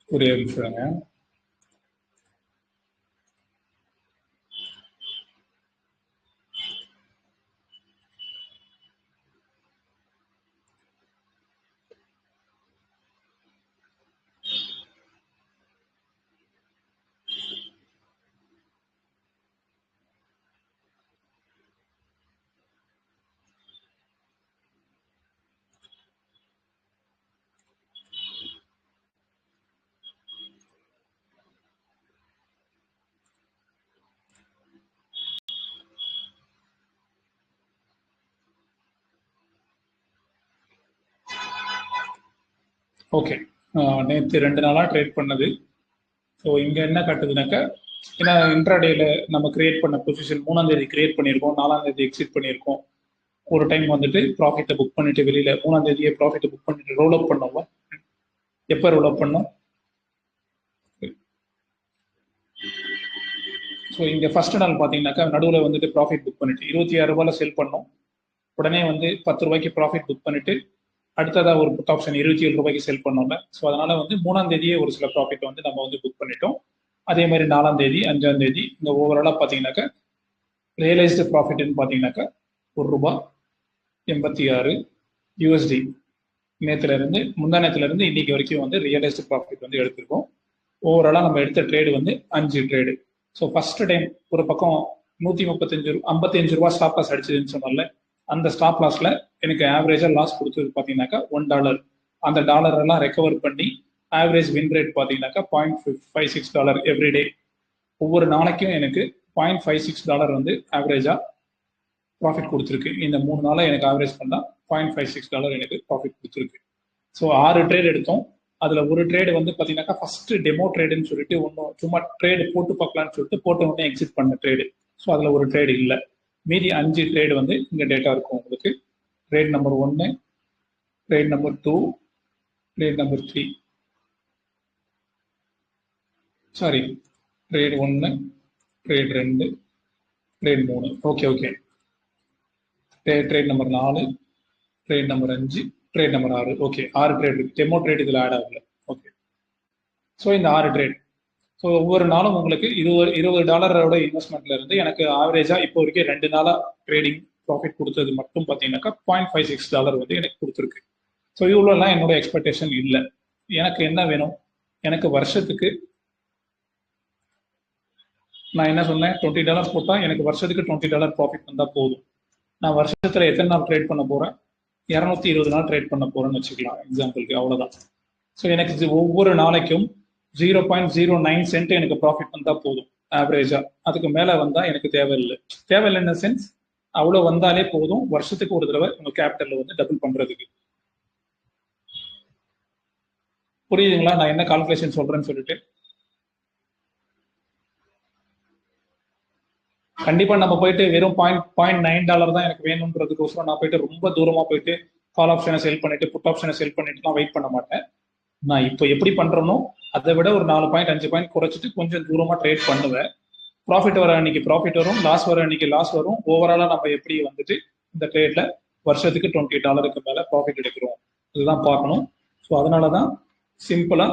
ஒரே நிமிஷங்க. ஓகே, நேற்று 2 நாளா ட்ரேட் பண்ணது. ஸோ இங்க என்ன காட்டுதுனாக்கா, ஏன்னா இன்ட்ராடேல நம்ம கிரியேட் பண்ண பொசிஷன் 3ஆம் தேதி கிரியேட் பண்ணியிருக்கோம், 4ஆம் தேதி எக்ஸிட் பண்ணியிருக்கோம். ஒரு டைம் வந்துட்டு ப்ராஃபிட்டை புக் பண்ணிட்டு வெளியில 3ஆம் தேதியே ப்ராஃபிட்டை புக் பண்ணிட்டு ரோல் அப் பண்ணோம். எப்போ ரோல் அப் பண்ணோம்? ஸோ இங்க ஃபர்ஸ்ட் நாள் பார்த்தீங்கன்னாக்கா நடுவில் வந்துட்டு ப்ராஃபிட் புக் பண்ணிட்டு 26 ரூபாயில செல் பண்ணோம். உடனே வந்து 10 ரூபாய்க்கு ப்ராஃபிட் புக் பண்ணிட்டு அடுத்ததா ஒரு புட் ஆப்ஷன் 27 ரூபாய்க்கு செல் பண்ணோம்ல. ஸோ அதனால வந்து 3ஆம் தேதியே ஒரு சில ப்ராஃபிட் வந்து நம்ம வந்து புக் பண்ணிட்டோம். அதே மாதிரி 4ஆம் தேதி 5ஆம் தேதி இந்த ஓவராலா பார்த்தீங்கன்னாக்கா ரியலைஸ்டு ப்ராஃபிட்னு பார்த்தீங்கன்னாக்கா $1.86 USD நேத்துல இருந்து முந்தா நேரத்துல இருந்து இன்னைக்கு வரைக்கும் வந்து ரியலைஸ்டு ப்ராஃபிட் வந்து எடுத்திருக்கோம். ஓவராலா நம்ம எடுத்த ட்ரேடு வந்து 5 ட்ரேடு. ஸோ ஃபர்ஸ்ட் டைம் ஒரு பக்கம் 55 ரூபா ஸ்டாப் லாஸ் அடிச்சதுன்னு சொன்னால, அந்த ஸ்டாப் லாஸ்ல எனக்கு ஆவரேஜா லாஸ் கொடுத்தது பார்த்தீங்கன்னாக்கா $1. அந்த டாலர் எல்லாம் ரெக்கவர் பண்ணி ஆவரேஜ் வின் ரேட் பார்த்தீங்கன்னாக்கா $0.56 எவ்ரிடே. ஒவ்வொரு நாளைக்கும் எனக்கு $0.56 வந்து ஆவரேஜா ப்ராஃபிட் கொடுத்துருக்கு. இந்த 3 நாளா எனக்கு ஆவரேஜ் பண்ணா $0.56 எனக்கு ப்ராஃபிட் கொடுத்துருக்கு. ஸோ 6 ட்ரேட் எடுத்தோம். அதுல ஒரு ட்ரேடு வந்து பாத்தீங்கன்னாக்கா ஃபர்ஸ்ட் டெமோ ட்ரேடுன்னு சொல்லிட்டு ஒன்றும் சும்மா ட்ரேடு போட்டு பார்க்கலான்னு சொல்லிட்டு போட்ட உடனே எக்ஸிட் பண்ண ட்ரேடு. ஸோ அதுல ஒரு ட்ரேடு இல்லை. மீதி 5 ட்ரேடு வந்து இங்க டேட்டா இருக்கும் உங்களுக்கு. Trade number 1, trade number 2, trade number 3, sorry trade 1, trade 2, trade 3. Okay. Trade number 4, trade number 5, trade number 6. Okay, 6 trade இருக்கு. டெமோ ட்ரேட் இதில் ஆட் ஆகல. ஓகே, ஸோ இந்த 6 ட்ரேட். ஸோ ஒவ்வொரு நாளும் உங்களுக்கு $20 இன்வெஸ்ட்மெண்ட்ல இருந்து எனக்கு ஆவரேஜா இப்போ வரைக்கும் 2 நாளா ட்ரேடிங் ப்ராஃபிட் கொடுத்தது மட்டும் பார்த்தீங்கன்னாக்கா $0.56 வந்து எனக்கு கொடுத்துருக்கு. ஸோ இவ்வளோலாம் என்னோட எக்ஸ்பெக்டேஷன் இல்லை. எனக்கு என்ன வேணும், எனக்கு வருஷத்துக்கு நான் என்ன சொன்னேன், $20 போட்டால் எனக்கு வருஷத்துக்கு $20 ப்ராஃபிட் வந்தால் போதும். நான் வருஷத்தில் எத்தனை நாள் ட்ரேட் பண்ண போகிறேன், 220 நாள் ட்ரேட் பண்ண போகிறேன்னு வச்சுக்கலாம் எக்ஸாம்பிளுக்கு, அவ்வளோதான். ஸோ எனக்கு ஒவ்வொரு நாளைக்கும் 0.09 சென்ட் எனக்கு ப்ராஃபிட் வந்தால் போதும் ஆவரேஜா. அதுக்கு மேலே வந்தால் எனக்கு தேவையில்லைன்னு சென்ஸ் அவ்வளோ வந்தாலே போதும் வருஷத்துக்கு ஒரு தடவை உங்கள் கேபிட்டலில் வந்து டபுள் பண்ணுறதுக்கு. புரியுதுங்களா நான் என்ன கால்குலேஷன் சொல்கிறேன்னு சொல்லிட்டு? கண்டிப்பா நம்ம போயிட்டு வெறும் $0.9 தான் எனக்கு வேணும்ன்றதுக்கோசரம் நான் போயிட்டு ரொம்ப தூரமா போயிட்டு கால் ஆப்ஷனை செல் பண்ணிட்டு புட் ஆப்ஷனை செல் பண்ணிட்டுலாம் வெயிட் பண்ண மாட்டேன். நான் இப்போ எப்படி பண்றேனோ அதை விட ஒரு 4 பாயிண்ட் 5 பாயிண்ட் குறைச்சிட்டு கொஞ்சம் தூரமா ட்ரேட் பண்ணுவேன். ப்ராஃபிட் வர அன்னைக்கு ப்ராஃபிட் வரும், லாஸ் வர அன்னைக்கு லாஸ் வரும். ஓவராலா நம்ம எப்படி வந்துட்டு இந்த ட்ரேட்ல வருஷத்துக்கு $20 மேல ப்ராஃபிட் எடுக்கிறோம் இதுதான் பார்க்கணும். ஸோ அதனாலதான் சிம்பிளா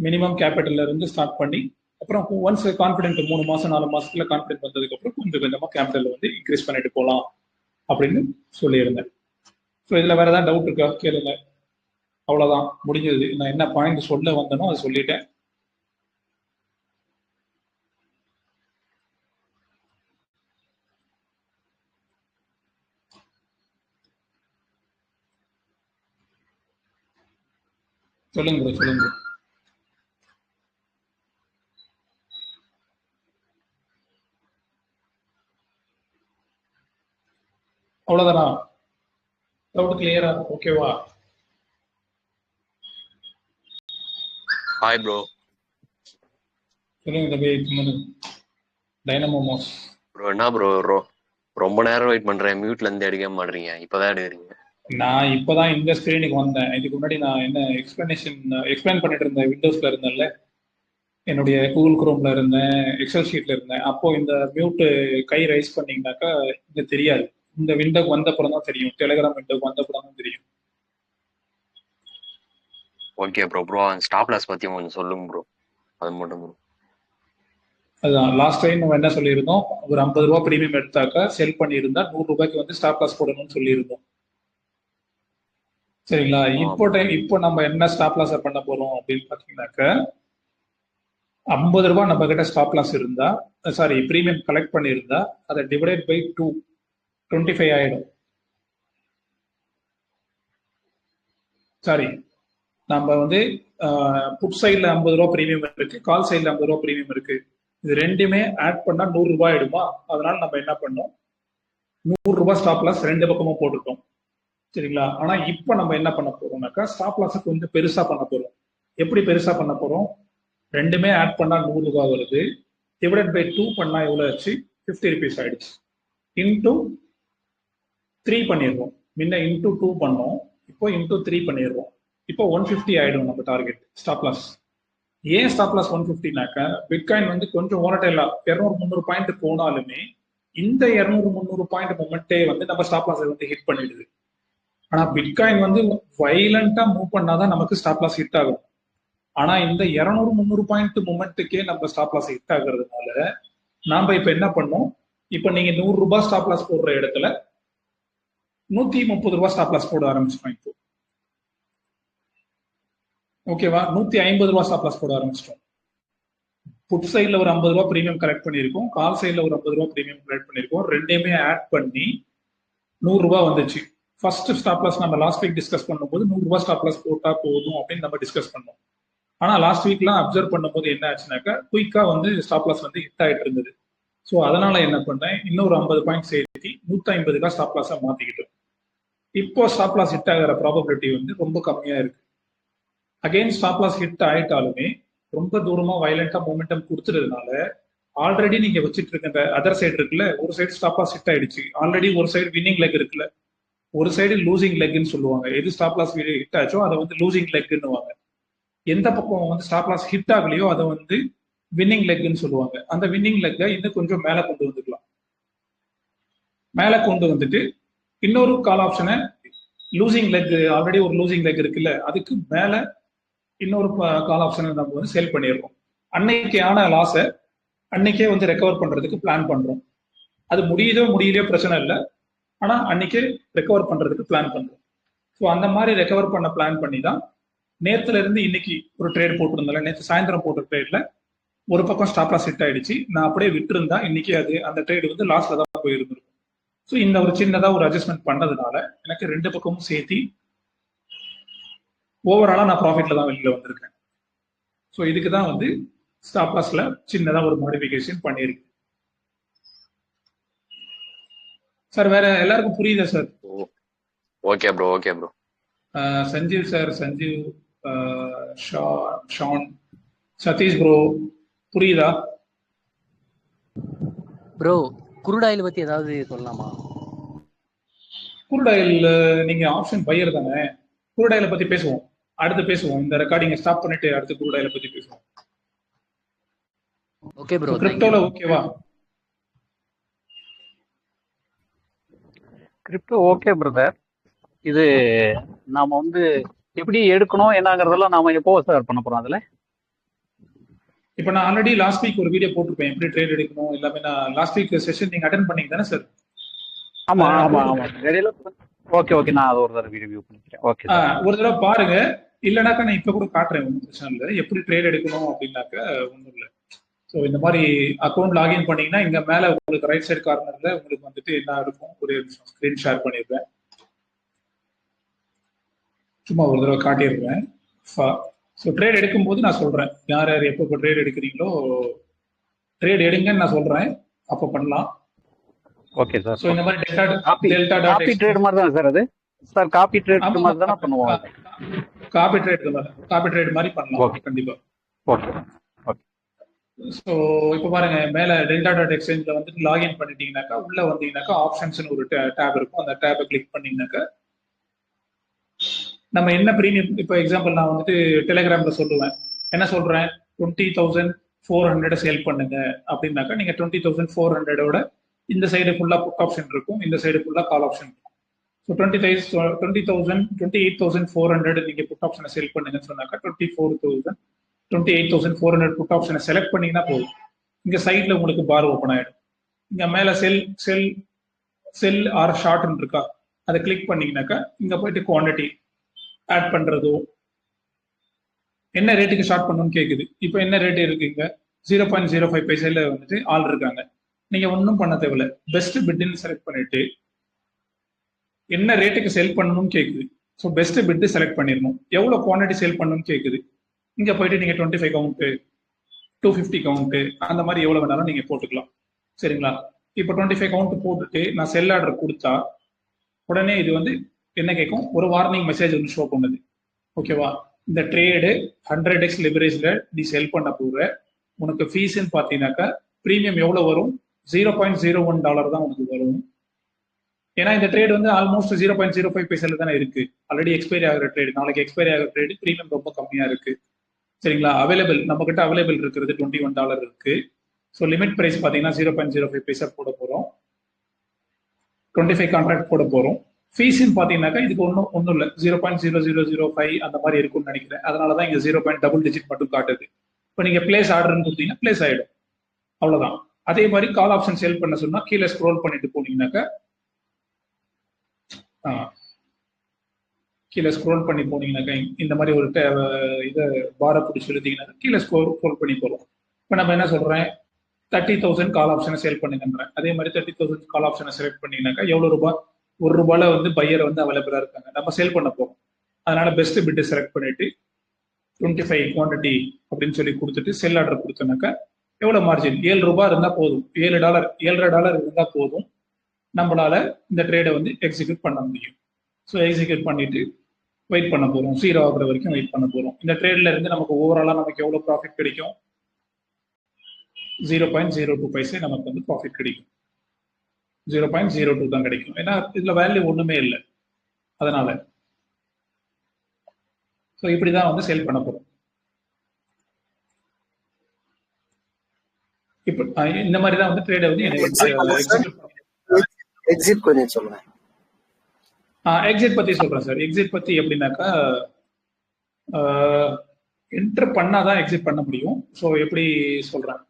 மினிமம் கேபிட்டல்ல இருந்து ஸ்டார்ட் பண்ணி அப்புறம் ஒன்ஸ் கான்ஃபிடென்ட் 3 மாசம் 4 மாசத்துல கான்ஃபிடென்ட் வந்ததுக்கு அப்புறம் கொஞ்சம் கொஞ்சமா கேபிட்டல் வந்து இன்க்ரீஸ் பண்ணிட்டு போகலாம் அப்படின்னு சொல்லியிருந்தேன். ஸோ இதுல வேற ஏதாவது டவுட் இருக்கா கேளுங்க. அவ்வளவுதான், முடிஞ்சது. நான் என்ன பாயிண்ட் சொல்ல வந்தனோ அதை சொல்லிட்டேன். சொல்லுங்க. அவ்வளவுதானா? டவுட் கிளியரா? ஓகேவா? Hi bro. சொல்லுங்க தம்பி. டைனமோமோஸ் ப்ரோ என்ன ப்ரோ ரொம்ப நேரம் வெயிட் பண்றேன், மியூட்ல இருந்து எடுக்க மாட்டீங்க, இப்பதான் எடுக்கிறீங்க. நான் இப்பதான் இந்த ஸ்கிரீனுக்கு வந்தேன். இதுக்கு முன்னாடி நான் என்ன எக்ஸ்பிளைன் பண்ணிட்டு இருந்தேன். விண்டோஸ்ல இருந்தேன்ல, என்னுடைய கூகுள் குரோம்ல இருந்தேன், எக்ஸல் ஷீட்ல இருந்தேன். அப்போ இந்த மியூட் கை ரைஸ் பண்ணீங்கன்னாக்கா இங்க தெரியாது. இந்த விண்டோக்கு வந்த அப்புறம் தான் தெரியும், டெலிகிராம் விண்டோக்கு வந்த அப்புறம் தான் தெரியும். ஓகே ப்ரோ ஸ்டாப் லாஸ் பத்தி கொஞ்சம் சொல்லுங்க ப்ரோ, அது மட்டும் ப்ரோ. அதுதான் லாஸ்ட் டைம் நம்ம என்ன சொல்லியிருந்தோம், ஒரு $50 பிரீமியம் எடுத்தாக்கா செல் பண்ணியிருந்தா $100 வந்து ஸ்டாப் லாஸ் போடணும்னு சொல்லியிருந்தோம். சரிங்களா? இப்போ நம்ம என்ன ஸ்டாப் லாஸ் பண்ண போறோம் அப்படின்னு பாத்தீங்கன்னாக்க, $50 நம்ம கிட்ட ஸ்டாப் லாஸ் இருந்தா, சாரி பிரீமியம் கலெக்ட் பண்ணியிருந்தா அதை டிவைடட் பை 2 25 ஆயிடும். சாரி, நம்ம வந்து புட் சைட்ல $50 பிரீமியம் இருக்கு, கால் சைட்ல $50 பிரீமியம் இருக்கு. இது ரெண்டுமே ஆட் பண்ணா $100 ஆயிடுமா? அதனால நம்ம என்ன பண்ணோம், $100 ஸ்டாப் லாஸ் ரெண்டு பக்கமும் போட்டுட்டோம். சரிங்களா? ஆனா இப்ப நம்ம என்ன பண்ண போறோம்னாக்கா, ஸ்டாப் லாஸ் கொஞ்சம் பெருசா பண்ண போறோம். எப்படி பெருசா பண்ண போறோம்? ரெண்டுமே ஆட் பண்ணா $100 வருது, டிவைடட் பை 2 பண்ணா எவ்வளவு ஆச்சு? ₹50 ஆயிடுச்சு. இன்டூ 3 பண்ணிடுவோம். முன்ன இன்டூ 2 பண்ணோம், இப்போ இன்டூ 3 பண்ணிடுவோம். இப்போ 150 ஆயிடும் நம்ம டார்கெட் ஸ்டாப் லாஸ். ஏன் ஸ்டாப் லாஸ் 150னாக்க, பிட்காயின் வந்து கொஞ்சம் ஓரட்டைலா 200-300 பாயிண்ட் போனாலுமே இந்த 200-300 பாயிண்ட் மொமெண்டே வந்து நம்ம ஸ்டாப் லாஸ் வந்து ஹிட் பண்ணிடுது. ஆனா பிட்காயின் வந்து வைலண்டா மூவ் பண்ணாதான் நமக்கு ஸ்டாப் லாஸ் ஹிட் ஆகும். ஆனா இந்த 200-300 பாயிண்ட் மொமெண்ட்டுக்கே நம்ம ஸ்டாப் லாஸ் ஹிட் ஆகுறதுனால நாம இப்ப என்ன பண்ணோம், இப்ப நீங்க $100 ஸ்டாப் லாஸ் போடுற இடத்துல $130 ஸ்டாப் லாஸ் போட ஆரம்பிச்சிட்டோம். இப்போ ஓகேவா? $150 ஸ்டாப் லாஸ் போட ஆரம்பிச்சிட்டோம். புட் சைட்ல ஒரு $50 பிரீமியம் கலெக்ட் பண்ணியிருக்கோம், கால் சைட்ல ஒரு $50 பிரீமியம் கலெக்ட் பண்ணியிருக்கோம். ரெண்டையுமே ஆட் பண்ணி $100 வந்துச்சு. ஃபர்ஸ்ட் ஸ்டாப் லாஸ் நம்ம லாஸ்ட் வீக் டிஸ்கஸ் பண்ணும்போது $100 ஸ்டாப் லாஸ் போட்டா போதும் அப்படின்னு நம்ம டிஸ்கஸ் பண்ணோம். ஆனா லாஸ்ட் வீக்லாம் அப்சர்வ் பண்ணும்போது என்ன ஆச்சுனாக்கா, குயிக்கா வந்து ஸ்டாப் லாஸ் வந்து ஹிட் ஆயிட்டு இருந்தது. ஸோ அதனால என்ன பண்ணேன், இன்னொரு 50 பாயிண்ட் சேர்த்து 150 ஸ்டாப் லாஸா மாத்திக்கிட்டோம். இப்போ ஸ்டாப் லாஸ் ஹிட் ஆகிற ப்ராபபிலிட்டி வந்து ரொம்ப கம்மியா இருக்கு. அகைன் ஸ்டாப் லாஸ் ஹிட் ஆயிட்டாலுமே ரொம்ப தூரமா வயலண்டா மொமெண்டம் கொடுத்துறதுனால ஆல்ரெடி நீங்க வச்சுட்டு இருக்க அதர் சைடு இருக்குல்ல, ஒரு சைடு ஸ்டாப் லாஸ் ஹிட் ஆயிடுச்சு, ஆல்ரெடி ஒரு சைடு வின்னிங் லெக் இருக்குல்ல, ஒரு சைடு லூசிங் லெக்னு சொல்லுவாங்க. எது ஸ்டாப் லாஸ் ஹிட் ஆச்சோ அதை வந்து லூசிங் லெக்னுவாங்க. எந்த பக்கம் வந்து ஸ்டாப் லாஸ் ஹிட் ஆகலையோ அதை வந்து வின்னிங் லெக்னு சொல்லுவாங்க. அந்த வின்னிங் லெக்கை இன்னும் கொஞ்சம் மேலே கொண்டு வந்துக்கலாம். மேலே கொண்டு வந்துட்டு இன்னொரு கால் ஆப்ஷனை லூசிங் லெக், ஆல்ரெடி ஒரு லூசிங் லெக் இருக்குல்ல, அதுக்கு மேலே இன்னொரு கால் ஆப்ஷனை நம்ம வந்து சேல் பண்ணிடுறோம். அன்னைக்கான லாஸை அன்னைக்கே வந்து ரெக்கவர் பண்றதுக்கு பிளான் பண்றோம். அது முடியலையோ பிரச்சனை இல்லை, ஆனா அன்னைக்கே ரெக்கவர் பண்றதுக்கு பிளான் பண்றோம். ஸோ அந்த மாதிரி ரெக்கவர் பண்ண பிளான் பண்ணி தான் நேத்துல இருந்து இன்னைக்கு ஒரு ட்ரேட் போட்டிருந்தால, நேற்று சாயந்தரம் போட்ட ட்ரேட்ல ஒரு பக்கம் ஸ்டாப் லாஸ் ஹிட் ஆயிடுச்சு. நான் அப்படியே விட்டுருந்தா இன்னைக்கு அந்த ட்ரேட் வந்து லாஸ்ல தான் போயிருந்திருக்கும். ஸோ இந்த ஒரு சின்னதா ஒரு அட்ஜஸ்ட்மெண்ட் பண்ணதுனால எனக்கு ரெண்டு பக்கமும் சேர்த்து ஓவராலா நான் ப்ராஃபிட்ல தான் வெளியில வந்திருக்கேன். ஸோ இதுக்கு தான் வந்து ஸ்டாப் லாஸ்ல சின்னதா ஒரு மாடிஃபிகேஷன் பண்ணியிருக்கு. சார் வேற எல்லாருக்கும் புரியுதா sir? Okay bro, okay bro. Sanjeev sir, Sanjeev, Shaan, Satish bro, புரியுதா ப்ரோ? குருடாயில் பத்தி ஏதாவது சொல்லலாமா? குருடாயில் நீங்க ஆப்ஷன் பையர் தானே, குருடாயில பத்தி பேசுவோம், அடுத்து பேசுவோம். இந்த ரெக்கார்டிங்கை ஸ்டாப் பண்ணிட்டு அடுத்து குருடாயில பத்தி பேசுவோம். Okay bro. கிரிப்டோல ஓகேவா? Crypto okay brother. இது நாம வந்து எப்படி எடுக்கணும் என்னங்கிறதெல்லாம் நாம எப்போ சார் பண்ண போறோம் அதுல? இப்போ நான் ஆல்ரெடி லாஸ்ட் வீக் ஒரு வீடியோ போட்டிருப்பேன், எப்படி ட்ரேட் எடுக்கணும் எல்லாமே. நான் லாஸ்ட் வீக் செஷன் நீங்க அட்டென்ட் பண்ணீங்க தானே சார்? ஆமா ஆமா ஆமா. ஓகே ஓகே, நான் அது ஒரு தடவை ரிவ்யூ பண்ணிக்கிறேன். ஓகே, ஒரு தடவை பாருங்க. இல்லைனாக்கா நான் இப்ப கூட காட்டுறேன், ஒன்றும் பிரச்சனை இல்லை. எப்படி ட்ரேட் எடுக்கணும் அப்படின்னாக்க ஒன்றும் இல்லை. ஸோ இந்த மாதிரி அக்கௌண்ட் லாகின் பண்ணீங்கன்னா இங்க மேல உங்களுக்கு ரைட் சைடு கார்னர்ல உங்களுக்கு வந்துட்டு என்ன இருக்கும், ஒரு ஸ்கிரீன் ஷேர் பண்ணிடுறேன். சும்மா ஒரு தடவை காட்டிடுறேன். ஸோ ட்ரேட் எடுக்கும்போது நான் சொல்றேன், யார் யார் எப்போ ட்ரேட் எடுக்கிறீங்களோ ட்ரேட் எடுங்கன்னு நான் சொல்றேன், அப்போ பண்ணலாம். Okay sir. ஸோ இந்த மாதிரி காப்பி ட்ரேட் மாதிரி தான் சார் அது. சார் காப்பி ட்ரேட் மாதிரி தானே பண்ணுவோம். காப்பி ட்ரேட் மாதிரி பண்ணலாம் கண்டிப்பா. Okay okay. ஸோ இப்போ பாருங்க, மேல டெல்டா டாட் எக்ஸ்சேஞ்சில் வந்துட்டு லாகின் பண்ணிட்டீங்கன்னாக்கா உள்ள வந்தீங்கன்னாக்கா ஆப்ஷன்ஸ்னு ஒரு டேப் இருக்கும். அந்த டேபை கிளிக் பண்ணீங்கன்னாக்கா நம்ம என்ன ப்ரீமியம், இப்போ எக்ஸாம்பிள் நான் வந்துட்டு டெலிகிராம்ல சொல்லுவேன், என்ன சொல்றேன், 20,400 சேல் பண்ணுங்க அப்படின்னாக்கா நீங்க 20,400 இந்த சைடு ஃபுல்லா புட் ஆப்ஷன் இருக்கும், இந்த சைடு ஃபுல்லா கால் ஆப்ஷன் இருக்கும். ஸோ 28,400 நீங்க புட் ஆப்ஷனை சேல் பண்ணுங்கன்னு சொன்னாக்கா 28,400 புட் ஆப்ஷனை செலக்ட் பண்ணீங்கன்னா போதும். இங்க சைட்ல உங்களுக்கு பார் ஓப்பன் ஆயிடும். இங்க மேல செல் ஆர் ஷார்ட்னு இருக்கா, அதை கிளிக் பண்ணீங்கன்னாக்கா இங்க போயிட்டு குவான்டிட்டி ஆட் பண்றதோ, என்ன ரேட்டுக்கு ஷார்ட் பண்ணணும்னு கேக்குது. இப்போ என்ன ரேட் இருக்குங்க, 0.05 பைசைல வந்துட்டு ஆள் இருக்காங்க. நீங்க ஒன்றும் பண்ண தேவையில்ல, பெஸ்ட் பிட்னு செலக்ட் பண்ணிட்டு என்ன ரேட்டுக்கு செல் பண்ணணும்னு கேக்குது. ஸோ பெஸ்ட் பிட் செலக்ட் பண்ணிடணும். எவ்வளவு குவான்டிட்டி செல் பண்ணணும்னு கேக்குது. இங்க போயிட்டு நீங்க 25 கவுண்ட், 250 கவுண்ட், அந்த மாதிரி எவ்வளவு வேணாலும் நீங்க போட்டுக்கலாம். சரிங்களா? இப்போ 25 கவுண்ட் போட்டுட்டு நான் செல் ஆர்டர் கொடுத்தா உடனே இது வந்து என்ன கேட்கும், ஒரு வார்னிங் மெசேஜ் வந்து ஷோ பண்ணுது. ஓகேவா? இந்த ட்ரேடு 100x லிவரேஜ்ல நீ செல் பண்ண போற, உனக்கு ஃபீஸ்ன்னு பார்த்தீங்கன்னாக்கா ப்ரீமியம் எவ்வளவு வரும், $0.01 தான் உனக்கு வரும். ஏன்னா இந்த ட்ரேட் வந்து ஆல்மோஸ்ட் 0.05 பைசைல தானே இருக்கு. ஆல்ரெடி எக்ஸ்பைரி ஆகிற ட்ரேட், நாளைக்கு எக்ஸ்பைரி ஆகிற ட்ரேட், ப்ரீமியம் ரொம்ப கம்மியா இருக்கு. சரிங்களா? அவைலபிள் நம்ம கிட்ட அவைலபிள் இருக்கிறது $21 இருக்கு. ஸோ லிமிட் பிரைஸ் பார்த்தீங்கன்னா 0.05 பைசா போட போறோம், 25 கான்ட்ராக்ட் போட போறோம். ஃபீஸ்ன்னு பார்த்தீங்கன்னாக்கா இதுக்கு ஒன்றும் இல்லை, 0.0005 அந்த மாதிரி இருக்கும்னு நினைக்கிறேன். அதனால தான் இங்கே 0.DD மட்டும் காட்டுது. இப்போ நீங்க பிளேஸ் ஆர்டர்னு கொடுத்தீங்கன்னா பிளேஸ் ஆயிடும், அவ்வளவுதான். அதே மாதிரி கால் ஆப்ஷன் சேல் பண்ண சொன்னா கீழே ஸ்க்ரோல் பண்ணிட்டு போனீங்கன்னாக்கா கீழே ஸ்க்ரோல் பண்ணி போனீங்கன்னாக்கா இந்த மாதிரி ஒரு இதை பாரை பிடிச்சி எழுதிங்கன்னாக்கா கீழே ஸ்க்ரோல் பண்ணி போகிறோம். இப்போ நம்ம என்ன சொல்றேன், 30,000 கால் ஆப்ஷனை சேல் பண்ணுங்கன்றேன். அதே மாதிரி 30,000 கால் ஆப்ஷனை செலக்ட் பண்ணீங்கன்னாக்கா எவ்வளவு ரூபாய், $1 வந்து பையர் வந்து அவைலபிளா இருக்காங்க, நம்ம சேல் பண்ண போறோம். அதனால பெஸ்ட் பிட் செலக்ட் பண்ணிட்டு 25 குவான்டிட்டி அப்படின்னு சொல்லி கொடுத்துட்டு செல் ஆர்டர் கொடுத்தோம்னாக்கா எவ்வளவு மார்ஜின், $7 இருந்தா போதும், $7.5 இருந்தா போதும், நம்மளால இந்த ட்ரேடை வந்து எக்ஸிக்யூட் பண்ண முடியும். ஸோ எக்ஸிக்யூட் பண்ணிட்டு வெயிட் பண்ண போறோம், 0 ஆகுற வரைக்கும் வெயிட் பண்ண போறோம். இந்த ட்ரேட்ல இருந்து நமக்கு ஓவராலா நமக்கு எவ்வளவு ப்ராஃபிட் கிடைக்கும், 0.02 பைசே நமக்கு வந்து ப்ராஃபிட் கிடைக்கும். 0.02 தான் கிடைக்கும். ஏன்னா இதுல வேல்யூ ஒண்ணுமே இல்லை. அதனால ஸோ இப்படிதான் வந்து சேல் பண்ண போறோம். இப்போ இந்த மாதிரி தான் வந்து ட்ரேடை வந்து எக்ஸிட் கொஞ்சம் சொல்லுங்க. எக்ஸிட் பத்தி சொல்றேன் சார். எக்ஸிட் பத்தி எப்படின்னாக்கா என்டர் பண்ணாதான் எக்ஸிட் பண்ண முடியும். ஸோ எப்படி சொல்றேன்,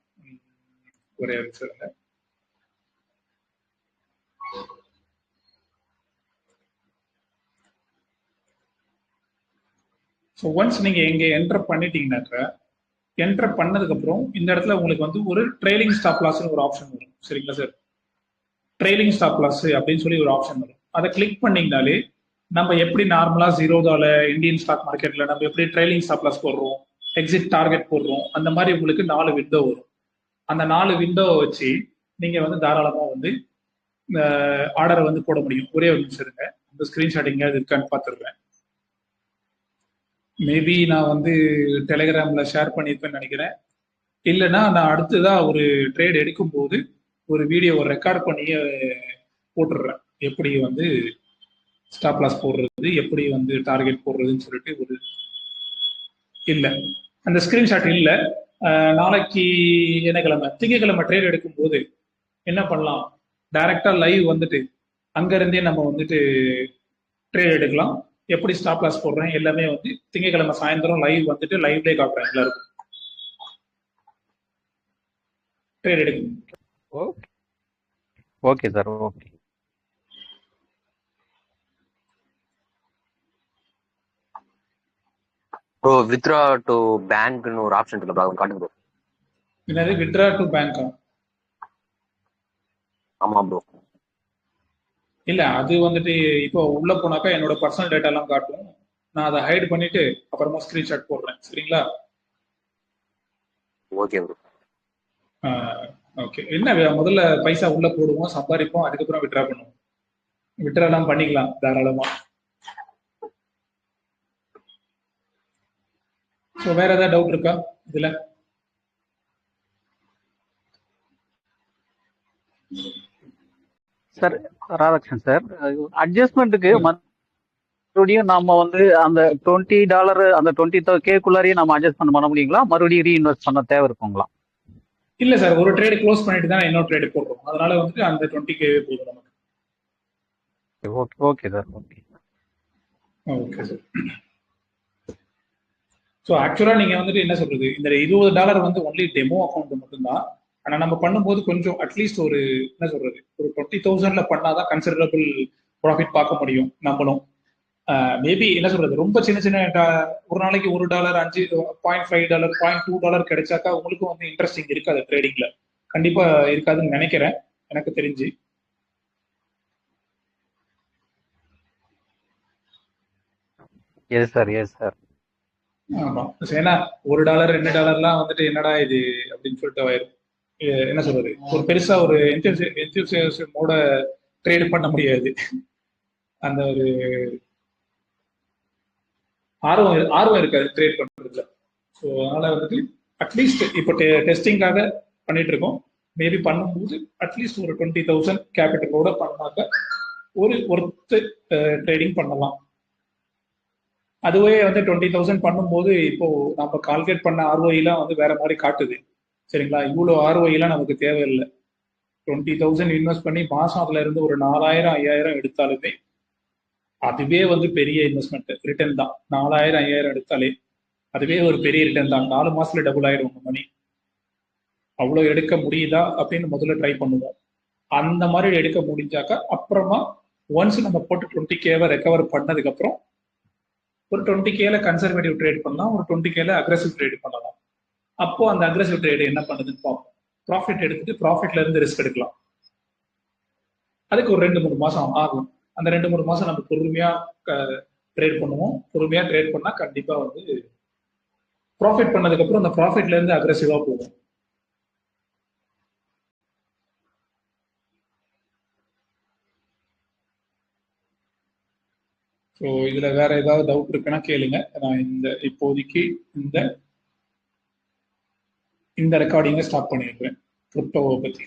ஒரே நிமிஷம். ஸோ ஒன்ஸ் நீங்க எங்க என்டர் பண்ணிட்டீங்கன்னாக்கா, என்டர் பண்ணதுக்கு அப்புறம் இந்த இடத்துல உங்களுக்கு வந்து ஒரு ட்ரெயிலிங் ஸ்டாப் லாஸ்னு ஒரு ஆப்ஷன் வரும். சரிங்களா சார்? ட்ரெயிலிங் ஸ்டாப் லாஸ் அப்படின்னு சொல்லி ஒரு ஆப்ஷன் வரும். அதை கிளிக் பண்ணீங்கனாலே நம்ம எப்படி நார்மலா ஜீரோதால இந்தியன் ஸ்டாக் மார்க்கெட்ல நம்ம எப்படி ட்ரெயிலிங் ஸ்டாப் லாஸ் போடுறோம், எக்ஸிட் டார்கெட் போடுறோம், அந்த மாதிரி உங்களுக்கு 4 விண்டோ வரும். அந்த 4 விண்டோவை வச்சு நீங்க வந்து தாராளமா வந்து ஆர்டரை வந்து போட முடியும். ஒரே ஒரு நிமிஷம் இருங்க, இந்த ஸ்கிரீன்ஷாட் எங்கேயாவது இருக்கான்னு பார்த்துருவேன். மேபி நான் வந்து டெலிகிராம்ல ஷேர் பண்ணியிருப்பேன்னு நினைக்கிறேன். இல்லைன்னா நான் அடுத்ததா ஒரு ட்ரேட் எடுக்கும் போது ஒரு வீடியோவை ரெக்கார்ட் பண்ணி போட்டுடுறேன். எப்படி வந்து ஸ்டாப் லாஸ் போடுறது, எப்படி வந்து டார்கெட் போடுறதுன்னு சொல்லிட்டு ஒரு இல்லை, அந்த ஸ்கிரீன்ஷாட் இல்லை. நாளைக்கு என்ன கிழமை, திங்கக்கிழமை ட்ரேட் எடுக்கும் போது என்ன பண்ணலாம், டைரக்டா லைவ் வந்துட்டு அங்கிருந்தே நம்ம வந்துட்டு ட்ரேட் எடுக்கலாம். எப்படி ஸ்டாப் லாஸ் போடுறேன் எல்லாமே வந்து திங்கக்கிழமை சாயந்தரம் லைவ் வந்துட்டு லைவ்லேயே காட்டுறேன் எல்லாருக்கும். ட்ரேட் எடுக்கும். Okay sir. Okay. Bro withdraw to பேங்க்னு ஒரு ஆப்ஷன் இருக்கு ப்ரோ, காட்டுங்க ப்ரோ. என்னது வித்ரா டு பேங்கா? ஆமா ப்ரோ. இல்ல அது வந்துட்டு இப்போ உள்ள போனாக்கா என்னோட பர்சனல் டேட்டா எல்லாம் காட்டும். நான் அதை ஹைட் பண்ணிட்டு அப்புறமா ஸ்கிரீன்ஷாட் போடுறேன். சரிங்களா? Okay bro. ஓகே. என்ன முதல்ல பைசா உள்ள போடுவோம், சம்பாதிப்போம், அதுக்கப்புறம் விட்ரா பண்ணுவோம். விட்ரா எல்லாம் பண்ணிக்கலாம் தாராளமா. ஸோ வேற ஏதாவது டவுட் இருக்கா இதுல? சார் ராதாகிருஷ்ணன் சார், அட்ஜஸ்ட்மெண்ட்டுக்கு மறுபடியும் நம்ம வந்து அந்த $20 அந்த 20K நம்ம அட்ஜஸ்ட்மெண்ட் பண்ண முடியுங்களா? மறுபடியும் ரீஇன்வெஸ்ட் பண்ண தேவை இருக்குங்களா? இல்ல சார், ஒரு ட்ரேட் க்ளோஸ் பண்ணிட்டு தான் இன்னொரு ட்ரேட் போடுறோம். அதனால வந்து அந்த 20K போதும் நமக்கு. Okay sir. Okay sir. So ஆக்சுவலா நீங்க வந்துட்டு என்ன சொல்றது, இந்த $20 வந்து ஒன்லி டெமோ அக்கௌண்ட் மட்டும்தான். ஆனா நம்ம பண்ணும்போது கொஞ்சம் அட்லீஸ்ட் ஒரு என்ன சொல்றது, ஒரு 20,000ல பண்ணாதான் கன்சிடரபிள் ப்ராஃபிட் பார்க்க முடியும் நம்மளும். மேபி என்ன சொல்றது, ரொம்ப சின்ன சின்ன ஒரு நாளைக்கு $1, 5, $0.5, $0.2 கிடைச்சாக்கா உங்களுக்கும் வந்து இன்ட்ரெஸ்டிங் இருக்காது ட்ரேடிங்ல. கண்டிப்பா இருக்காதுன்னு நினைக்கிறேன் எனக்கு தெரிஞ்சு. Yes sir. ஆமா, ஏன்னா $1 $2 வந்துட்டு என்னடா இது அப்படின்னு சொல்லிட்டு என்ன சொல்றது, ஒரு பெருசா ஒரு என்தூசியாசமோட ட்ரேட் பண்ண முடியாது. அந்த ஒரு ஆர்வம் இருக்காது ட்ரேட் பண்றதுல. ஸோ அதனால வந்துட்டு அட்லீஸ்ட் இப்போ டெஸ்டிங்காக பண்ணிட்டு இருக்கோம். மேபி பண்ணும்போது அட்லீஸ்ட் ஒரு 20,000 கேபிட்டலோட பண்ணாக்க ஒருத்து ட்ரேடிங் பண்ணலாம். அதுவே வந்து 20,000 பண்ணும்போது இப்போ நம்ம கால்குலேட் பண்ண ஆர்ஓஐலாம் வந்து வேற மாதிரி காட்டுது. சரிங்களா? இவ்வளோ ஆர்ஓஐலாம் நமக்கு தேவையில்லை. 20,000 இன்வெஸ்ட் பண்ணி மாசம் அதுல இருந்து ஒரு 4,000 5,000 எடுத்தாலுமே அதுவே வந்து பெரிய இன்வெஸ்ட்மெண்ட் ரிட்டர்ன் தான். 4,000 5,000 எடுத்தாலே அதுவே ஒரு பெரிய ரிட்டர்ன் தான். 4 மாசத்துல டபுள் ஆயிடும் உங்க மணி. அவ்வளோ எடுக்க முடியுதா அப்படின்னு முதல்ல ட்ரை பண்ணுவோம். அந்த மாதிரி எடுக்க முடிஞ்சாக்கா அப்புறமா ஒன்ஸ் நம்ம போட்டு 20K ரெக்கவர் பண்ணதுக்கு அப்புறம் ஒரு 20K கன்சர்வேட்டிவ் ட்ரேட் பண்ணலாம், ஒரு 20K அக்ரெசிவ் ட்ரேட் பண்ணலாம். அப்போ அந்த அக்ரெசிவ் ட்ரேட் என்ன பண்ணுதுன்னு பார்ப்போம். ப்ராஃபிட் எடுத்துட்டு ப்ராஃபிட்ல இருந்து ரிஸ்க் எடுக்கலாம். அதுக்கு ஒரு 2-3 மாசம் ஆகும். அந்த 2-3 மாசம் நம்ம பொறுமையா ட்ரேட் பண்ணுவோம். பொறுமையா ட்ரேட் பண்ணா கண்டிப்பா வந்து ப்ராஃபிட் பண்ணதுக்கு அப்புறம் அந்த ப்ராஃபிட்ல இருந்து அக்ரெசிவா போகும். ஸோ இதுல வேற ஏதாவது டவுட் இருக்குன்னா கேளுங்க. நான் இப்போதைக்கு இந்த ரெக்கார்டிங்கை ஸ்டாப் பண்ணியிருக்கிறேன் கிரிப்டோவை பத்தி.